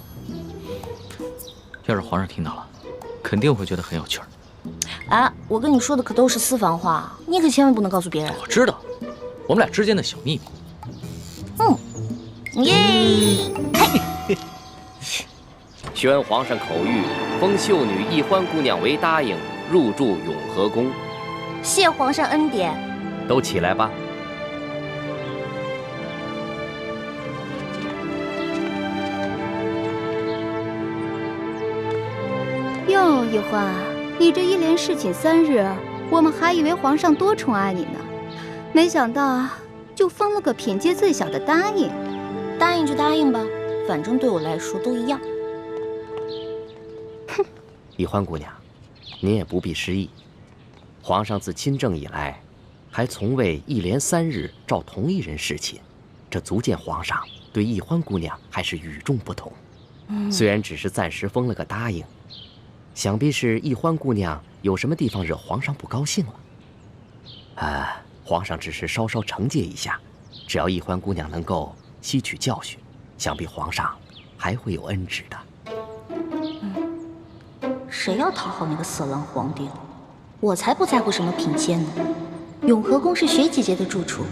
要是皇上听到了，肯定会觉得很有趣儿。啊，我跟你说的可都是私房话，你可千万不能告诉别人。我知道，我们俩之间的小秘密。耶！宣皇上口谕，封秀女易欢姑娘为答应，入住永和宫。谢皇上恩典。都起来吧。哟，易欢，你这一连侍寝3日，我们还以为皇上多宠爱你呢，没想到就封了个品阶最小的答应。答应就答应吧，反正对我来说都一样。哼，易欢姑娘，您也不必失意。皇上自亲政以来，还从未一连3日召同一人侍寝，这足见皇上对易欢姑娘还是与众不同。虽然只是暂时封了个答应，想必是易欢姑娘有什么地方惹皇上不高兴了。皇上只是稍稍惩戒一下，只要易欢姑娘能够吸取教训，想必皇上还会有恩旨的。谁要讨好那个色狼皇帝了？我才不在乎什么品阶呢。永和宫是雪姐姐的住处，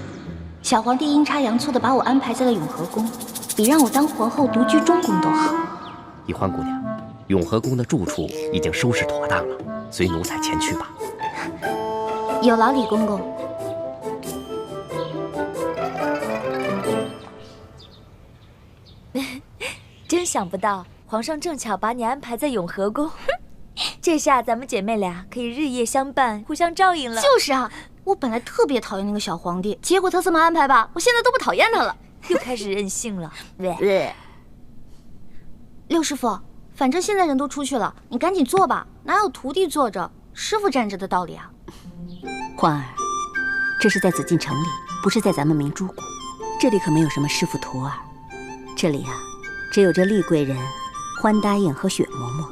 小皇帝阴差阳错的把我安排在了永和宫，比让我当皇后独居中宫都好。易欢姑娘，永和宫的住处已经收拾妥当了，随奴才前去吧。有劳李公公。真想不到，皇上正巧把你安排在永和宫，这下咱们姐妹俩可以日夜相伴，互相照应了。就是啊，我本来特别讨厌那个小皇帝，结果他这么安排吧，我现在都不讨厌他了。又开始任性了。六师傅，反正现在人都出去了，你赶紧做吧，哪有徒弟坐着，师傅站着的道理啊？欢儿，这是在紫禁城里，不是在咱们明珠谷，这里可没有什么师傅徒儿，这里啊，只有这厉贵人、欢答应和雪嬷嬷。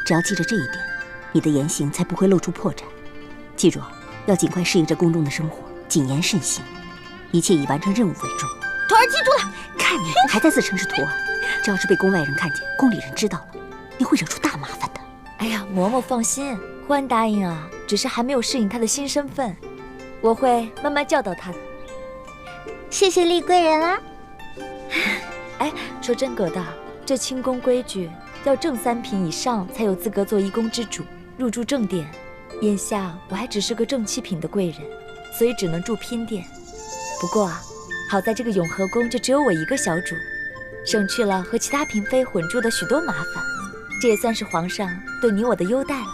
只要记着这一点，你的言行才不会露出破绽。记住，要尽快适应这宫中的生活，谨言慎行，一切以完成任务为重。徒儿记住了。看你还在自称是徒儿，这要是被宫外人看见，宫里人知道了，你会惹出大麻烦的。哎呀，嬷嬷放心，欢答应啊，只是还没有适应她的新身份，我会慢慢教导她的。谢谢厉贵人啦。哎，说真格的，这清宫规矩要正3品以上才有资格做一宫之主，入住正殿。眼下我还只是个正7品的贵人，所以只能住嫔殿。不过啊，好在这个永和宫就只有我一个小主，省去了和其他嫔妃混住的许多麻烦。这也算是皇上对你我的优待了。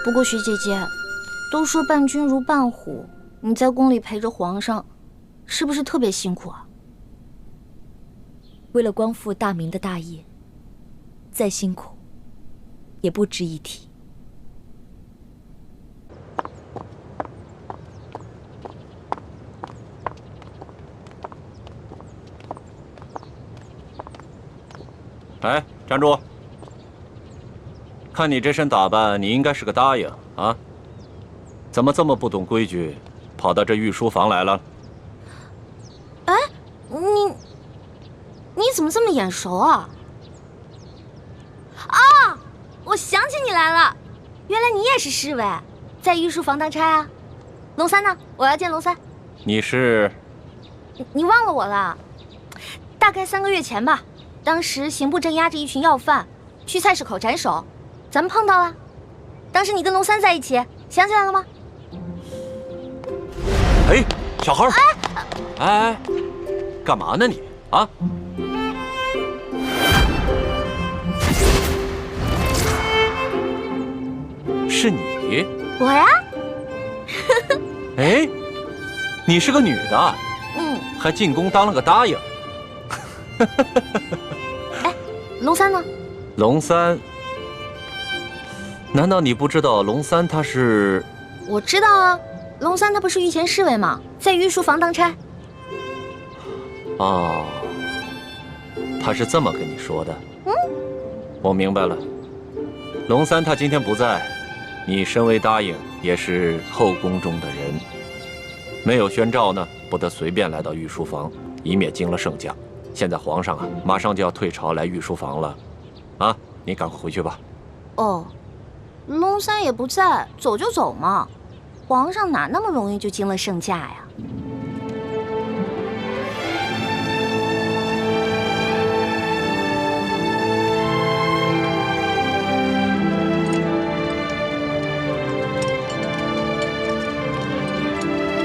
不过徐姐姐，都说伴君如伴虎，你在宫里陪着皇上，是不是特别辛苦啊？为了光复大明的大业，再辛苦也不值一提。哎，站住！看你这身打扮，你应该是个答应啊，怎么这么不懂规矩，跑到这御书房来了？哎，你怎么这么眼熟啊？啊，我想起你来了，原来你也是侍卫，在御书房当差啊。龙三呢？我要见龙三。你是你忘了我了？大概3个月前吧，当时刑部正押着一群要犯，去菜市口斩首，咱们碰到了。当时你跟龙三在一起，想起来了吗？哎，小孩儿，哎，干嘛呢你啊？是你？我呀？哎，你是个女的，还进宫当了个答应。哎，龙三呢？龙三？难道你不知道龙三他是？我知道啊，龙三他不是御前侍卫吗？在御书房当差。哦，他是这么跟你说的。我明白了。龙三他今天不在，你身为答应，也是后宫中的人，没有宣诏呢，不得随便来到御书房，以免惊了圣驾。现在皇上啊，马上就要退朝来御书房了，啊，你赶快回去吧。哦，龙三也不在，走就走嘛，皇上哪那么容易就惊了圣驾呀？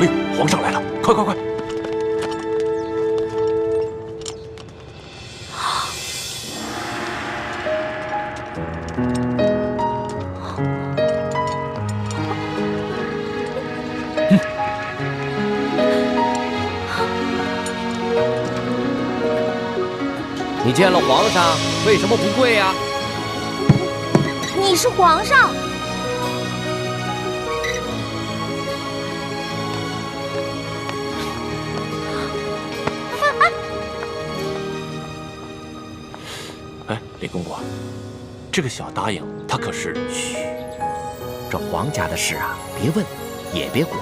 哎呦，皇上来了，快快快！你见了皇上，为什么不跪呀？你是皇上。哎，李公公，这个小答应他可是……嘘，这皇家的事啊，别问，也别管。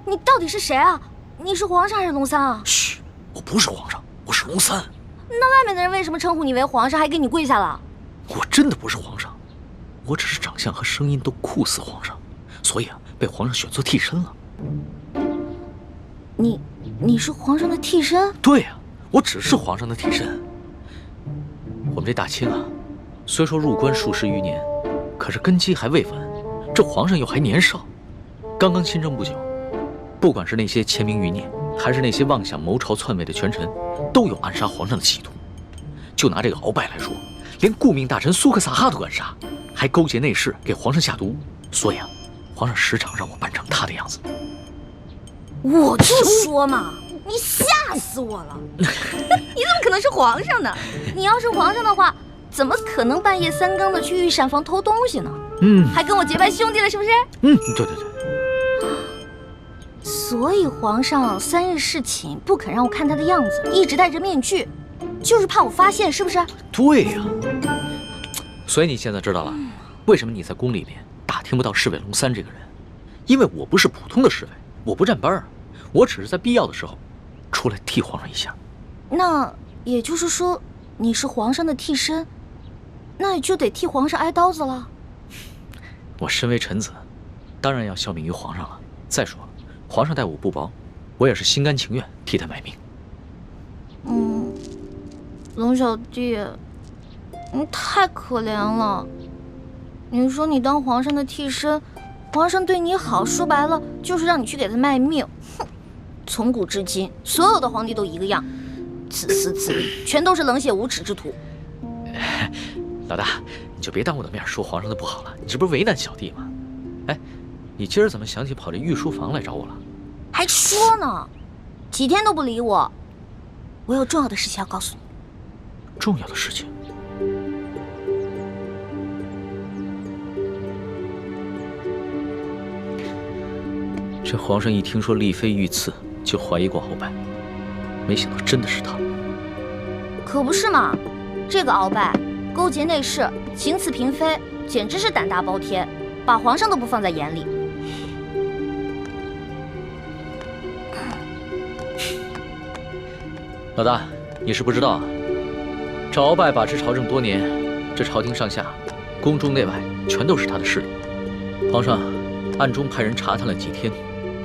你到底是谁啊？你是皇上还是龙三啊？嘘，我不是皇上，我是龙三。那外面的人为什么称呼你为皇上，还给你跪下了？我真的不是皇上，我只是长相和声音都酷似皇上，所以啊，被皇上选做替身了。你是皇上的替身？对呀，我只是皇上的替身。我们这大清啊，虽说入关数十余年，可是根基还未稳，这皇上又还年少，刚刚亲政不久。不管是那些潜明余孽，还是那些妄想谋朝篡位的权臣，都有暗杀皇上的企图。就拿这个鳌拜来说，连顾命大臣苏克萨哈都敢杀，还勾结内侍给皇上下毒。所以啊，皇上时常让我扮成他的样子。我就说嘛，你吓死我了！你怎么可能是皇上呢？你要是皇上的话，怎么可能半夜3更的去御膳房偷东西呢？还跟我结拜兄弟了，是不是？对对对。所以皇上3日侍寝不肯让我看他的样子，一直戴着面具，就是怕我发现，是不是？对呀。所以你现在知道了，为什么你在宫里面打听不到侍卫龙三这个人？因为我不是普通的侍卫，我不站班儿，我只是在必要的时候出来替皇上一下。那也就是说，你是皇上的替身，那也就得替皇上挨刀子了。我身为臣子，当然要效命于皇上了。再说了，皇上待我不薄，我也是心甘情愿替他卖命。龙小弟，你太可怜了。你说你当皇上的替身，皇上对你好，说白了就是让你去给他卖命。哼，从古至今，所有的皇帝都一个样，自私自利，全都是冷血无耻之徒。老大，你就别当我的面说皇上的不好了，你这不是为难小弟吗？哎，你今儿怎么想起跑这御书房来找我了？还说呢，几天都不理我。我有重要的事情要告诉你。重要的事情？这皇上一听说丽妃遇刺，就怀疑过鳌拜，没想到真的是他。可不是嘛，这个鳌拜勾结内侍，行刺嫔妃，简直是胆大包天，把皇上都不放在眼里。老大，你是不知道啊，赵鳌拜把持朝政多年，这朝廷上下、宫中内外全都是他的势力。皇上暗中派人查探了几天，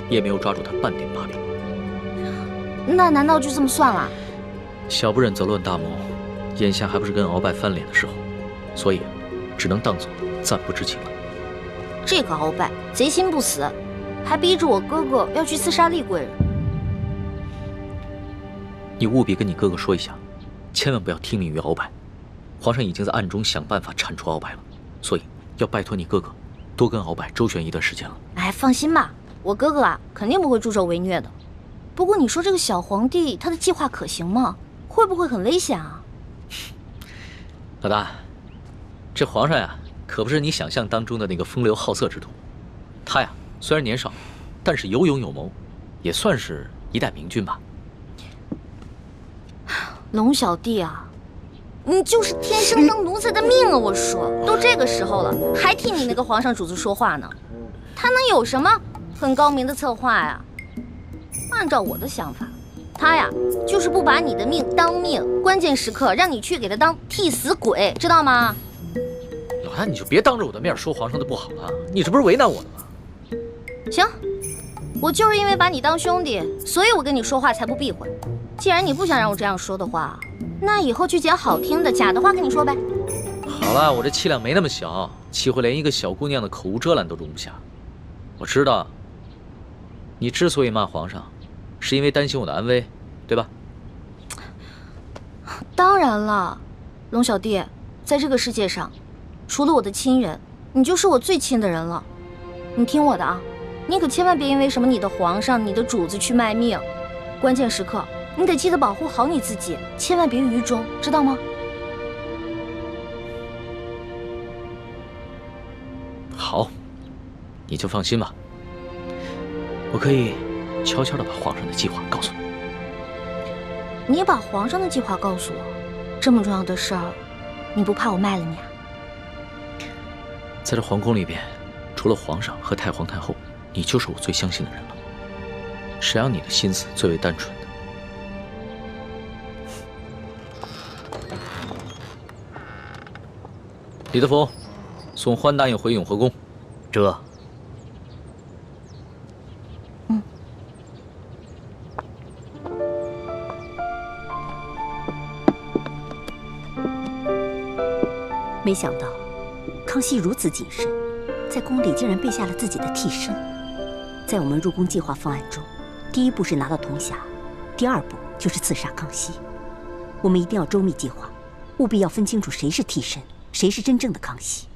也没有抓住他半点把柄。那难道就这么算了？小不忍则乱大谋，眼下还不是跟鳌拜翻脸的时候，所以只能当做暂不知情了。这个鳌拜贼心不死，还逼着我哥哥要去刺杀厉贵人。你务必跟你哥哥说一下，千万不要听命于鳌拜。皇上已经在暗中想办法铲除鳌拜了，所以要拜托你哥哥多跟鳌拜周旋一段时间了。哎，放心吧，我哥哥啊肯定不会助纣为虐的。不过你说这个小皇帝他的计划可行吗？会不会很危险啊？老大，这皇上呀，可不是你想象当中的那个风流好色之徒。他呀，虽然年少，但是有勇有谋，也算是一代明君吧。龙小弟啊，你就是天生当奴才的命啊！我说，都这个时候了，还替你那个皇上主子说话呢，他能有什么很高明的策划呀？按照我的想法，他呀就是不把你的命当命，关键时刻让你去给他当替死鬼，知道吗？老大，你就别当着我的面说皇上的不好了，你这不是为难我的吗？行，我就是因为把你当兄弟，所以我跟你说话才不避讳。既然你不想让我这样说的话，那以后就捡好听的、假的话跟你说呗。好了，我这气量没那么小，岂会连一个小姑娘的口无遮拦都容不下？我知道，你之所以骂皇上，是因为担心我的安危，对吧？当然了，龙小弟，在这个世界上，除了我的亲人，你就是我最亲的人了。你听我的啊，你可千万别因为什么你的皇上、你的主子去卖命，关键时刻你得记得保护好你自己，千万别于衷，知道吗？好，你就放心吧，我可以悄悄地把皇上的计划告诉你。你把皇上的计划告诉我，这么重要的事儿，你不怕我卖了你啊？在这皇宫里边，除了皇上和太皇太后，你就是我最相信的人了。谁让你的心思最为单纯的？李德福，送欢答应回永和宫。这。没想到康熙如此谨慎，在宫里竟然备下了自己的替身。在我们入宫计划方案中，第一步是拿到铜匣，第二步就是刺杀康熙。我们一定要周密计划，务必要分清楚谁是替身，谁是真正的康熙，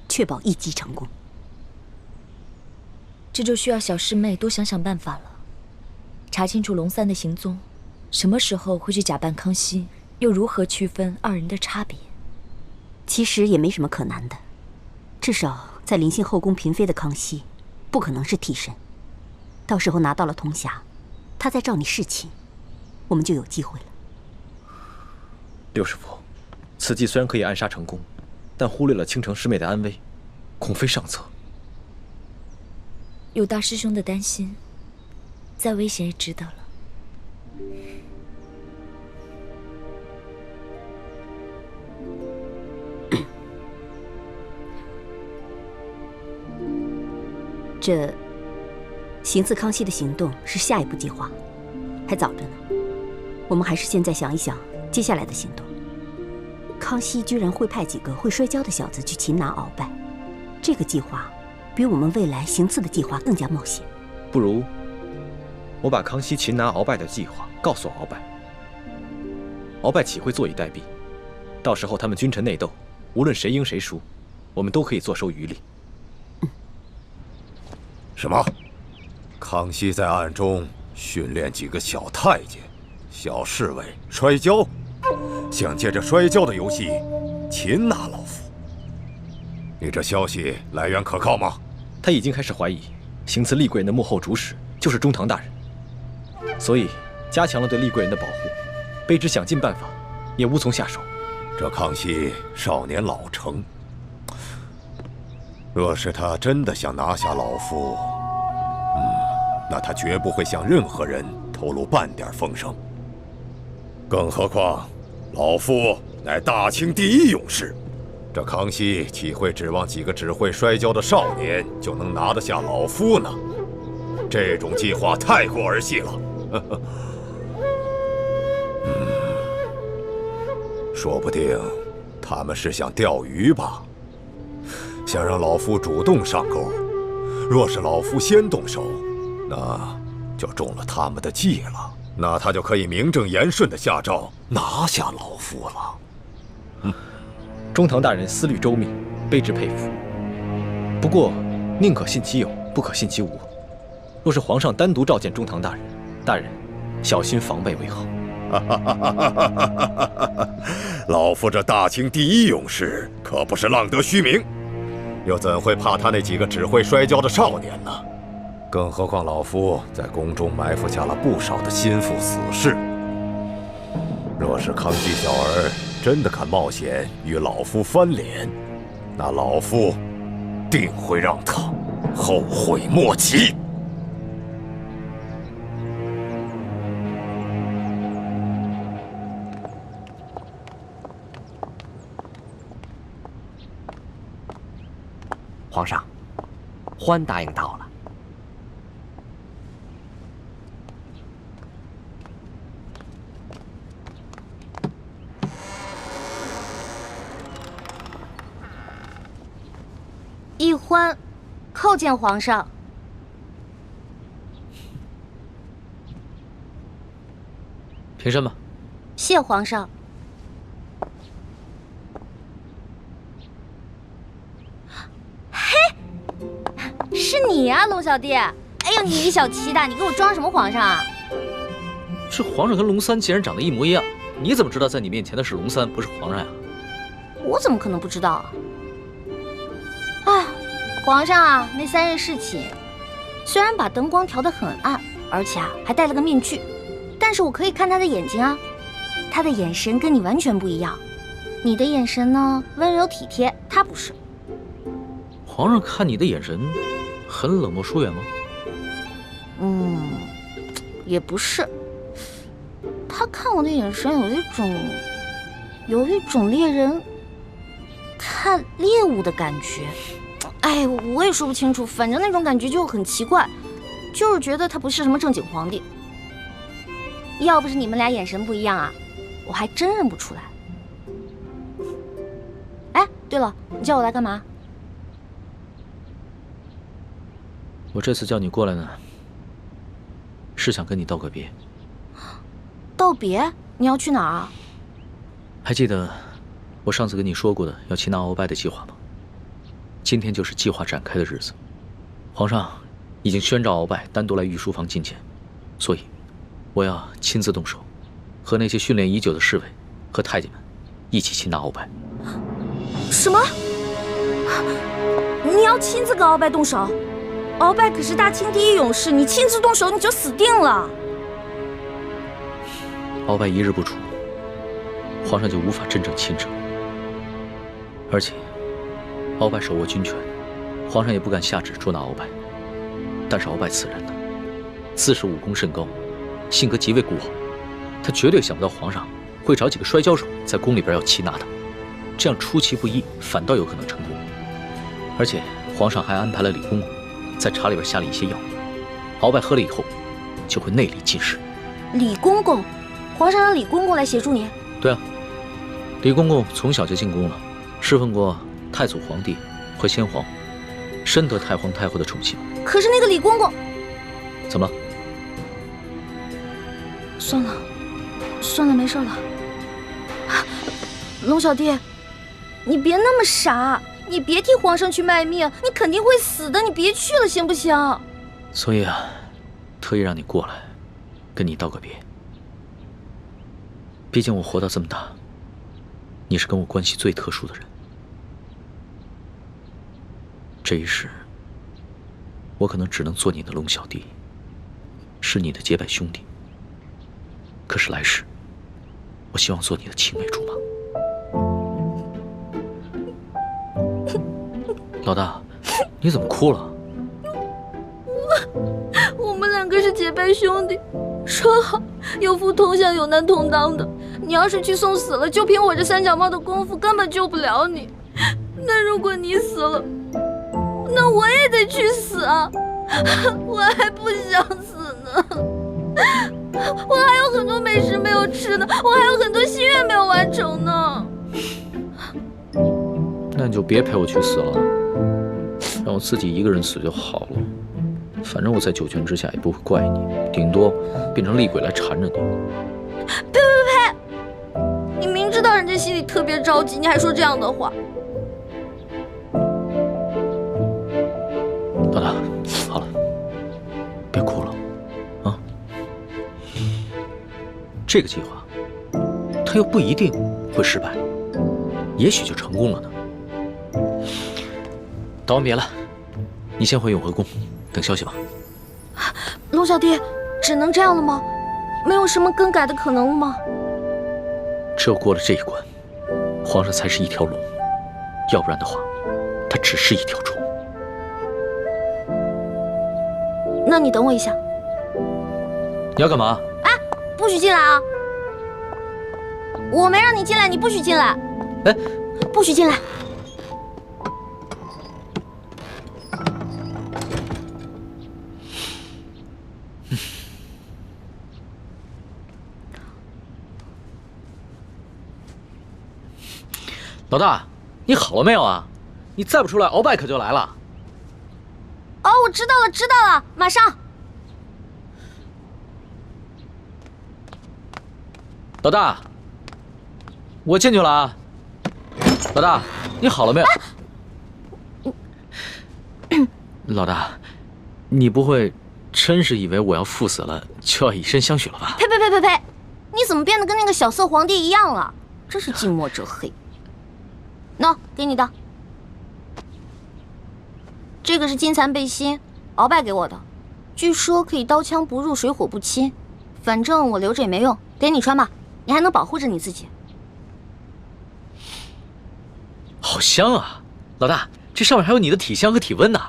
确保一击成功。这就需要小师妹多想想办法了，查清楚龙三的行踪，什么时候会去假扮康熙，又如何区分二人的差别？其实也没什么可难的，至少在临幸后宫嫔妃的康熙，不可能是替身。到时候拿到了铜匣，他再照你侍寝，我们就有机会了。六师傅，此计虽然可以暗杀成功，但忽略了倾城师妹的安危，恐非上策。有大师兄的担心，再危险也值得了。这行刺康熙的行动是下一步计划，还早着呢。我们还是现在想一想接下来的行动。康熙居然会派几个会摔跤的小子去擒拿鳌拜，这个计划比我们未来行刺的计划更加冒险。不如我把康熙擒拿鳌拜的计划告诉鳌拜，鳌拜岂会坐以待毙？到时候他们君臣内斗，无论谁赢谁输，我们都可以坐收渔利。什么？康熙在暗中训练几个小太监、小侍卫摔跤，想借着摔跤的游戏擒拿老夫。你这消息来源可靠吗？他已经开始怀疑行刺厉贵人的幕后主使就是中堂大人，所以加强了对厉贵人的保护，卑职想尽办法也无从下手。这康熙少年老成，若是他真的想拿下老夫，那他绝不会向任何人透露半点风声。更何况，老夫乃大清第一勇士，这康熙岂会指望几个只会摔跤的少年就能拿得下老夫呢？这种计划太过儿戏了。说不定他们是想钓鱼吧，想让老夫主动上钩。若是老夫先动手，那就中了他们的计了。那他就可以名正言顺地下诏拿下老夫了。中堂大人思虑周密，卑职佩服。不过，宁可信其有，不可信其无。若是皇上单独召见中堂大人，大人小心防备为好。老夫这大清第一勇士可不是浪得虚名，又怎会怕他那几个只会摔跤的少年呢？更何况老夫在宫中埋伏下了不少的心腹死士。若是康熙小儿真的敢冒险与老夫翻脸，那老夫定会让他后悔莫及。皇上，欢答应到了。奕欢，叩见皇上。平身吧。谢皇上。是你呀，龙小弟！哎呦，你小气的，你给我装什么皇上啊？这皇上跟龙三竟然长得一模一样，你怎么知道在你面前的是龙三，不是皇上呀？我怎么可能不知道啊？哎，皇上啊，那3日侍寝，虽然把灯光调得很暗，而且还戴了个面具，但是我可以看他的眼睛啊，他的眼神跟你完全不一样。你的眼神呢，温柔体贴，他不是。皇上看你的眼神很冷漠疏远吗？也不是。他看我的眼神有一种猎人看猎物的感觉。哎，我也说不清楚，反正那种感觉就很奇怪，就是觉得他不是什么正经皇帝。要不是你们俩眼神不一样啊，我还真认不出来。哎，对了，你叫我来干嘛？我这次叫你过来呢，是想跟你道个别。道别？你要去哪儿啊？还记得我上次跟你说过的要擒拿鳌拜的计划吗？今天就是计划展开的日子。皇上已经宣召鳌拜单独来御书房觐见，所以我要亲自动手，和那些训练已久的侍卫和太监们一起擒拿鳌拜。什么？你要亲自跟鳌拜动手？鳌拜可是大清第一勇士，你亲自动手你就死定了。鳌拜一日不出，皇上就无法真正亲政。而且，鳌拜手握军权，皇上也不敢下旨捉拿鳌拜。但是鳌拜此人呢，自恃武功甚高，性格极为孤傲，他绝对想不到皇上会找几个摔跤手在宫里边要擒拿他，这样出其不意，反倒有可能成功。而且皇上还安排了李公公在茶里边下了一些药，鳌拜喝了以后就会内力尽失。李公公，皇上让李公公来协助你？对啊，李公公从小就进宫了，侍奉过太祖皇帝和先皇，深得太皇太后的宠幸。可是那个李公公……怎么了？算了，没事了。龙小弟，你别那么傻，你别替皇上去卖命，你肯定会死的，你别去了，行不行？所以啊，特意让你过来，跟你道个别。毕竟我活到这么大，你是跟我关系最特殊的人。这一世，我可能只能做你的龙小弟，是你的结拜兄弟。可是来世，我希望做你的青梅竹马。老大，你怎么哭了？我们两个是结拜兄弟，说好有福同享，有难同当的。你要是去送死了，就凭我这三脚猫的功夫，根本救不了你。那如果你死了，那我也得去死啊！我还不想死呢，我还有很多美食没有吃呢，我还有很多心愿没有完成呢。那你就别陪我去死了，让我自己一个人死就好了。反正我在九泉之下也不会怪你，顶多变成厉鬼来缠着你。呸！你明知道人家心里特别着急，你还说这样的话。老大，好了，别哭了，啊！这个计划，它又不一定会失败，也许就成功了呢。道完别了，你先回永和宫，等消息吧。龙小弟，只能这样了吗？没有什么更改的可能吗？只有过了这一关，皇上才是一条龙，要不然的话，他只是一条虫。那你等我一下。你要干嘛？哎，不许进来啊！我没让你进来，你不许进来。哎，不许进来。老大，你好了没有啊？你再不出来，鳌拜可就来了。哦，我知道了，马上。老大，我进去了啊。老大，你好了没有？老大，你不会真是以为我要赴死了就要以身相许了吧？呸！你怎么变得跟那个小色皇帝一样了？真是近墨者黑。喏，给你的。这个是金蚕背心，鳌拜给我的，据说可以刀枪不入，水火不侵。反正我留着也没用，给你穿吧，你还能保护着你自己。好香啊，老大，这上面还有你的体香和体温呢。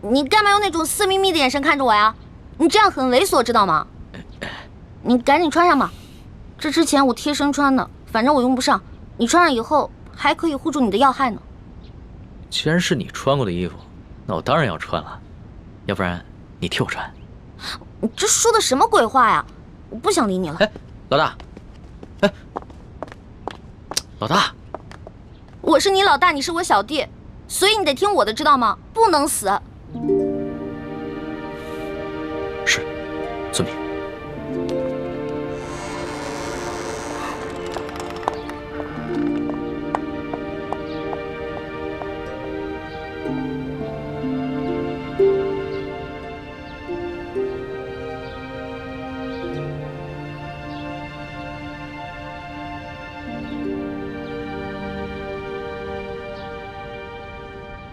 你干嘛用那种色眯眯的眼神看着我呀？你这样很猥琐，知道吗？你赶紧穿上吧，这之前我贴身穿的，反正我用不上，你穿上以后还可以护住你的要害呢。既然是你穿过的衣服，那我当然要穿了，要不然你替我穿。你这说的什么鬼话呀？我不想理你了。哎，老大，哎，老大，我是你老大，你是我小弟，所以你得听我的，知道吗？不能死。是，遵命。